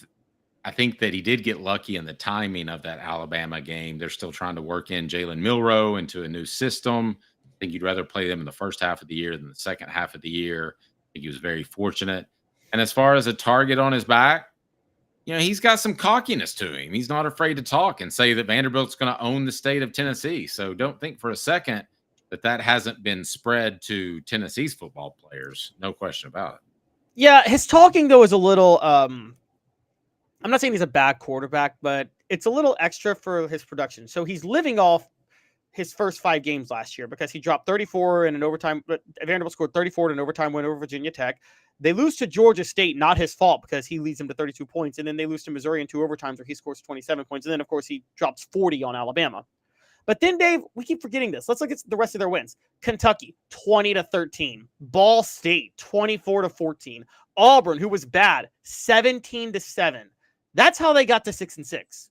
think that he did get lucky in the timing of that Alabama game. They're still trying to work in Jalen Milroe into a new system. I think you'd rather play them in the first half of the year than the second half of the year. I think he was very fortunate. And as far as a target on his back, you know, he's got some cockiness to him. He's not afraid to talk and say that Vanderbilt's going to own the state of Tennessee. So don't think for a second that that hasn't been spread to Tennessee's football players. No question about it. Yeah, his talking, though, is a little I'm not saying he's a bad quarterback, but it's a little extra for his production. So he's living off his first 5 games last year because he dropped 34 in an overtime. Vanderbilt scored 34 in an overtime win over Virginia Tech. They lose to Georgia State, not his fault, because he leads them to 32 points. And then they lose to Missouri in 2 overtimes where he scores 27 points. And then, of course, he drops 40 on Alabama. But then, Dave, we keep forgetting this. Let's look at the rest of their wins. Kentucky, 20-13. Ball State, 24-14. Auburn, who was bad, 17-7. That's how they got to 6-6.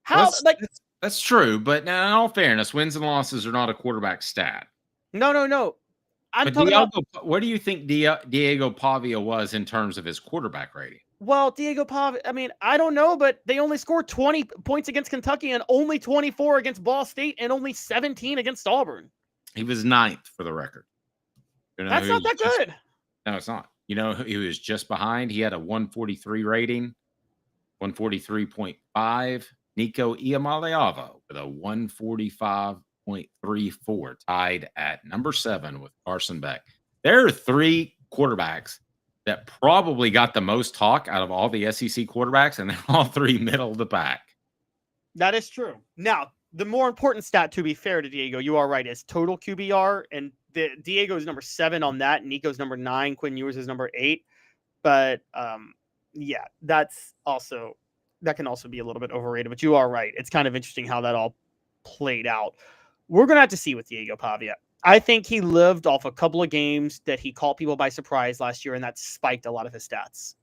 How? That's true. But now, in all fairness, wins and losses are not a quarterback stat. No. Where do you think Diego Pavia was in terms of his quarterback rating? Well, Diego Pavia, I mean, I don't know, but they only scored 20 points against Kentucky and only 24 against Ball State and only 17 against Auburn. He was 9th for the record. You know, that's not that good. No, it's not. You know, he was just behind. He had a 143 rating, 143.5. Nico Iamaleava with a 145 8.34, tied at number 7 with Carson Beck. There are 3 quarterbacks that probably got the most talk out of all the SEC quarterbacks, and they're all 3 middle of the pack. That is true. Now, the more important stat, to be fair to Diego, you are right, is total QBR, and Diego is number 7 on that. Nico's number 9. Quinn Ewers is number 8. But yeah, that can also be a little bit overrated. But you are right. It's kind of interesting how that all played out. We're gonna have to see with Diego Pavia. I think he lived off a couple of games that he caught people by surprise last year, and that spiked a lot of his stats.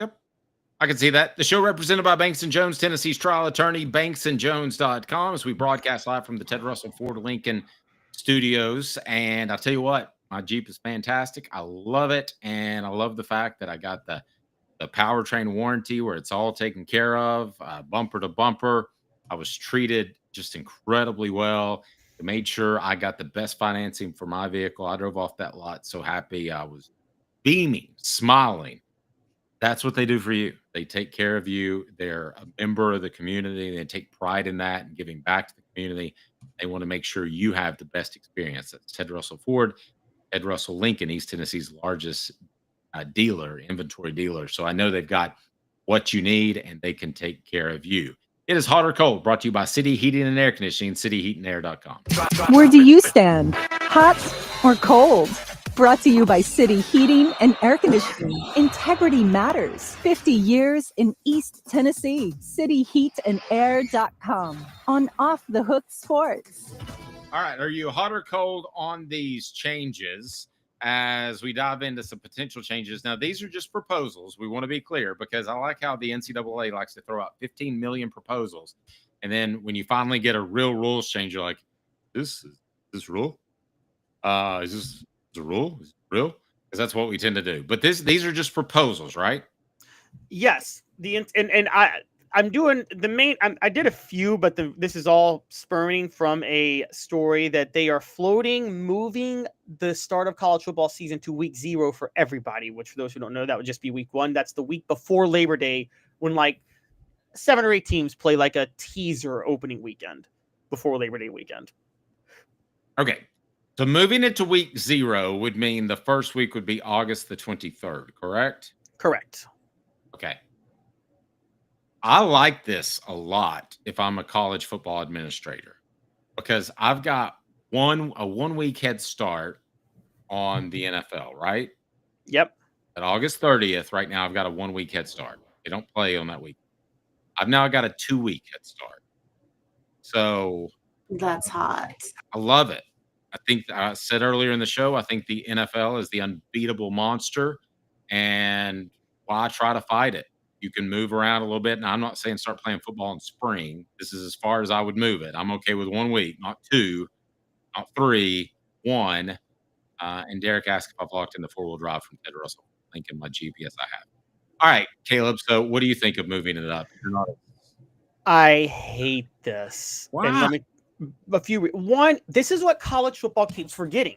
Yep, I can see that. The show represented by Banks & Jones, Tennessee's trial attorney, banksandjones.com, as we broadcast live from the Ted Russell Ford Lincoln studios. And I'll tell you what, my Jeep is fantastic. I love it, and I love the fact that I got the powertrain warranty where it's all taken care of, bumper to bumper. I was treated just incredibly well. They made sure I got the best financing for my vehicle. I drove off that lot so happy. I was beaming, smiling. That's what they do for you. They take care of you. They're a member of the community. They take pride in that and giving back to the community. They want to make sure you have the best experience. That's Ted Russell Ford, Ted Russell Lincoln, East Tennessee's largest inventory dealer. So I know they've got what you need, and they can take care of you. It is Hot or Cold, brought to you by City Heating and Air Conditioning, cityheatandair.com. Where do you stand? Hot or cold? Brought to you by City Heating and Air Conditioning. Integrity matters. 50 years in East Tennessee. cityheatandair.com. On Off the Hook Sports. All right. Are you hot or cold on these changes as we dive into some potential changes? Now, these are just proposals. We want to be clear because I like how the NCAA likes to throw out 15 million proposals. And then when you finally get a real rules change, you're like, this rule? Is this a rule? Is it real? Because that's what we tend to do. But these are just proposals, right? Yes. I'm doing the main. I did a few, but this is all spurring from a story that they are moving the start of college football season to week 0 for everybody. Which, for those who don't know, that would just be week 1. That's the week before Labor Day, when like 7 or 8 teams play like a teaser opening weekend before Labor Day weekend. Okay, so moving it to week 0 would mean the first week would be August the 23rd, correct? Correct. Okay. I like this a lot if I'm a college football administrator because I've got a 1 week head start on the NFL, right? Yep. At August 30th, right now, I've got a 1 week head start. They don't play on that week. I've now got a 2 week head start. So that's hot. I love it. I think I said earlier in the show, I think the NFL is the unbeatable monster, and why try to fight it? You can move around a little bit. And I'm not saying start playing football in spring. This is as far as I would move it. I'm okay with 1 week, not 2, not 3, 1. And Derek asked if I've locked in the 4-wheel drive from Ted Russell. Lincoln, my GPS I have. All right, Caleb. So what do you think of moving it up? I hate this. Wow. And this is what college football keeps forgetting.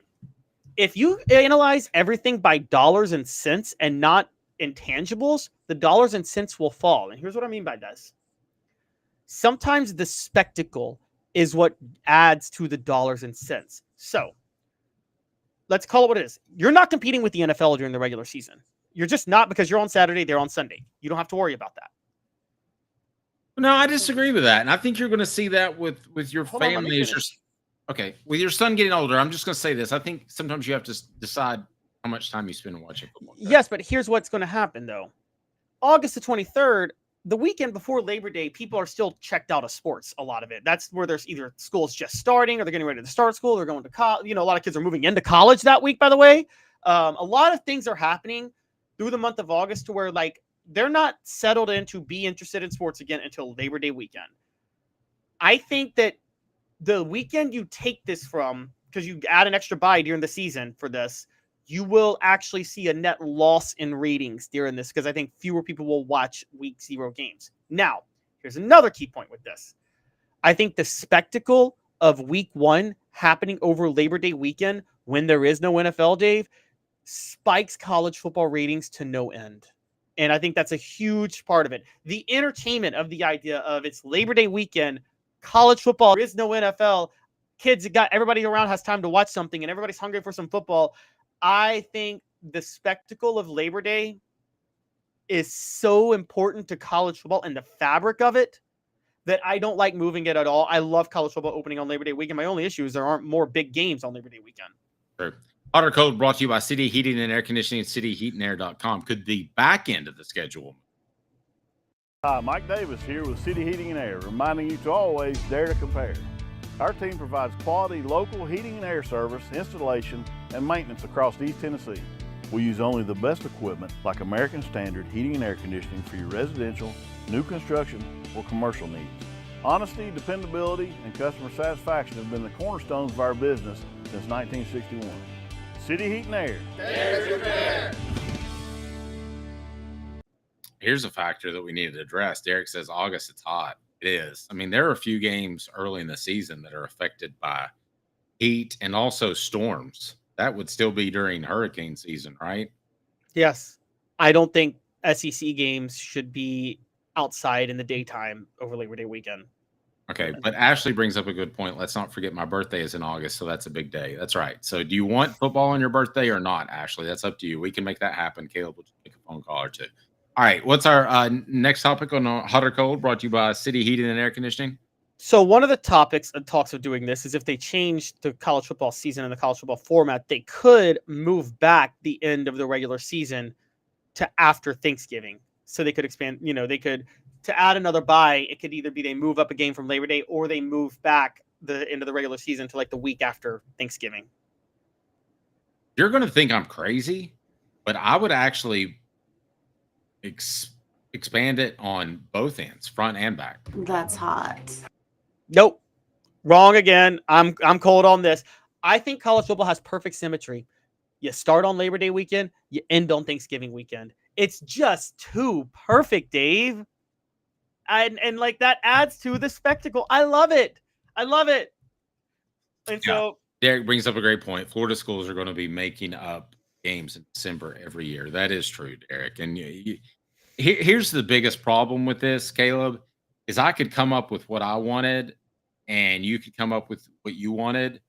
If you analyze everything by dollars and cents and not intangibles, the dollars and cents will fall. And here's what I mean by this. Sometimes the spectacle is what adds to the dollars and cents. So let's call it what it is. You're not competing with the NFL during the regular season. You're just not, because you're on Saturday, they're on Sunday. You don't have to worry about that. No, I disagree with that. And I think you're going to see that with your family. Okay, with your son getting older, I'm just going to say this. I think sometimes you have to decide how much time you spend watching football. Yes, but here's what's going to happen, though. August the 23rd, the weekend before Labor Day, people are still checked out of sports, a lot of it. That's where there's either school's just starting or they're getting ready to start school. They're going to college. A lot of kids are moving into college that week, by the way. A lot of things are happening through the month of August to where, like, they're not settled in to be interested in sports again until Labor Day weekend. I think that the weekend you take this from, because you add an extra bye during the season for this, you will actually see a net loss in ratings during this, because I think fewer people will watch week 0 games. Now, here's another key point with this. I think the spectacle of week 1 happening over Labor Day weekend, when there is no NFL, Dave, spikes college football ratings to no end. And I think that's a huge part of it. The entertainment of the idea of it's Labor Day weekend, college football. There is no NFL. Everybody around has time to watch something, and everybody's hungry for some football. I think the spectacle of Labor Day is so important to college football and the fabric of it that I don't like moving it at all. I love college football opening on Labor Day weekend. My only issue is there aren't more big games on Labor Day weekend. Sure. Hot or Cold brought to you by City Heating and Air Conditioning, cityheatandair.com. Could the back end of the schedule? Hi, Mike Davis here with City Heating and Air, reminding you to always dare to compare. Our team provides quality local heating and air service, installation, and maintenance across East Tennessee. We use only the best equipment like American Standard heating and air conditioning for your residential, new construction, or commercial needs. Honesty, dependability, and customer satisfaction have been the cornerstones of our business since 1961. City Heat and Air. There's your pair. Here's a factor that we need to address. Derek says August, it's hot. It is. I mean, there are a few games early in the season that are affected by heat and also storms. That would still be during hurricane season, right? Yes. I don't think SEC games should be outside in the daytime over Labor Day weekend. Okay, but Ashley brings up a good point. Let's not forget my birthday is in August, so that's a big day. That's right. So do you want football on your birthday or not, Ashley? That's up to you. We can make that happen. Caleb will just make a phone call or two. All right, what's our next topic on Hot or Cold, brought to you by City Heating and Air Conditioning? So one of the topics and talks of doing this is if they change the college football season and the college football format, they could move back the end of the regular season to after Thanksgiving. So they could expand, they could, to add another bye, it could either be they move up a game from Labor Day or they move back the end of the regular season to like the week after Thanksgiving. You're going to think I'm crazy, but I would actually expand it on both ends, front and back. That's hot. Nope. Wrong again. I'm cold on this. I think college football has perfect symmetry. You start on Labor Day weekend, you end on Thanksgiving weekend. It's just too perfect, Dave. And like that adds to the spectacle. I love it. I love it. And so Derek brings up a great point. Florida schools are going to be making up games in December every year. That is true, Derek. And here's the biggest problem with this, Caleb, is I could come up with what I wanted and you could come up with what you wanted,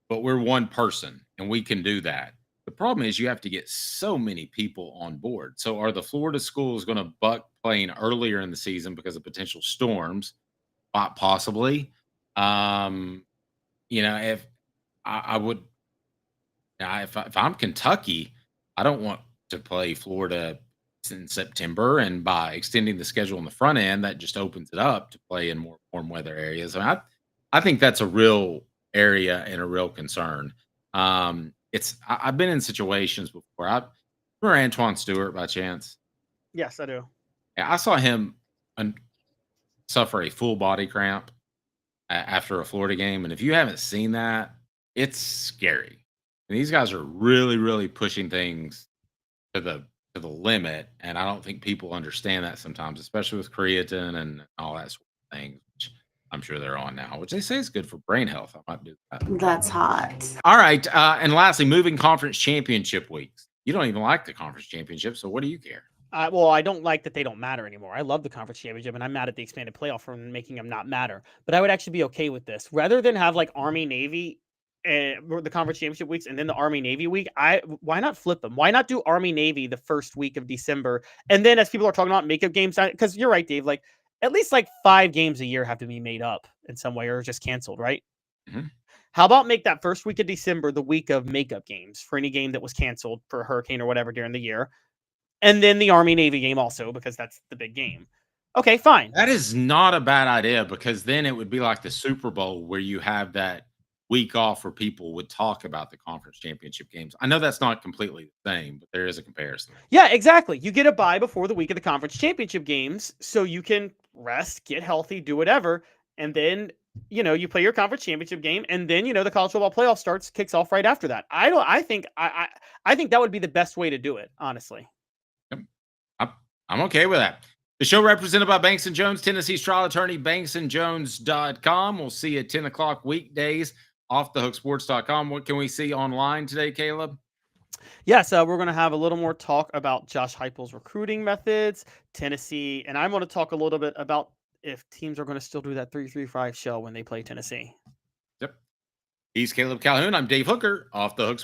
but we're one person and we can do that. The problem is you have to get so many people on board. So are the Florida schools going to buck playing earlier in the season because of potential storms? Possibly. If I would, if I'm Kentucky, I don't want to play Florida in September, and by extending the schedule on the front end, that just opens it up to play in more warm weather areas. I think that's a real area and a real concern. I've been in situations before. I remember Antoine Stewart by chance. Yes, I do. Yeah, I saw him suffer a full body cramp after a Florida game, and if you haven't seen that, it's scary. And these guys are really, really pushing things to the limit, and I don't think people understand that sometimes, especially with creatine and all that sort of thing, which I'm sure they're on now, which they say is good for brain health. I might do that. That's hot. All right, and lastly, moving conference championship weeks. You don't even like the conference championship, so what do you care? Well, I don't like that they don't matter anymore. I love the conference championship, and I'm mad at the expanded playoff for making them not matter. But I would actually be okay with this. Rather than have like Army, Navy, the conference championship weeks and then the Army Navy week, why not flip them? Why not do Army Navy the first week of December? And then as people are talking about makeup games, because you're right, Dave, like at least like 5 games a year have to be made up in some way or just canceled, right? Mm-hmm. How about make that first week of December the week of makeup games for any game that was canceled for a hurricane or whatever during the year? And then the Army Navy game also, because that's the big game. Okay, fine. That is not a bad idea, because then it would be like the Super Bowl where you have that week off where people would talk about the conference championship games. I know that's not completely the same, but there is a comparison. Yeah, exactly. You get a bye before the week of the conference championship games so you can rest, get healthy, do whatever. And then, you play your conference championship game, and then, the college football playoff kicks off right after that. I think that would be the best way to do it, honestly. I'm okay with that. The show represented by Banks & Jones, Tennessee's trial attorney, banksandjones.com. We'll see you at 10 o'clock weekdays, offthehooksports.com. What can we see online today, Caleb? Yes, we're going to have a little more talk about Josh Heupel's recruiting methods, Tennessee, and I'm going to talk a little bit about if teams are going to still do that 3-3-5 shell when they play Tennessee. Yep. He's Caleb Calhoun. I'm Dave Hooker. Off the Hooks.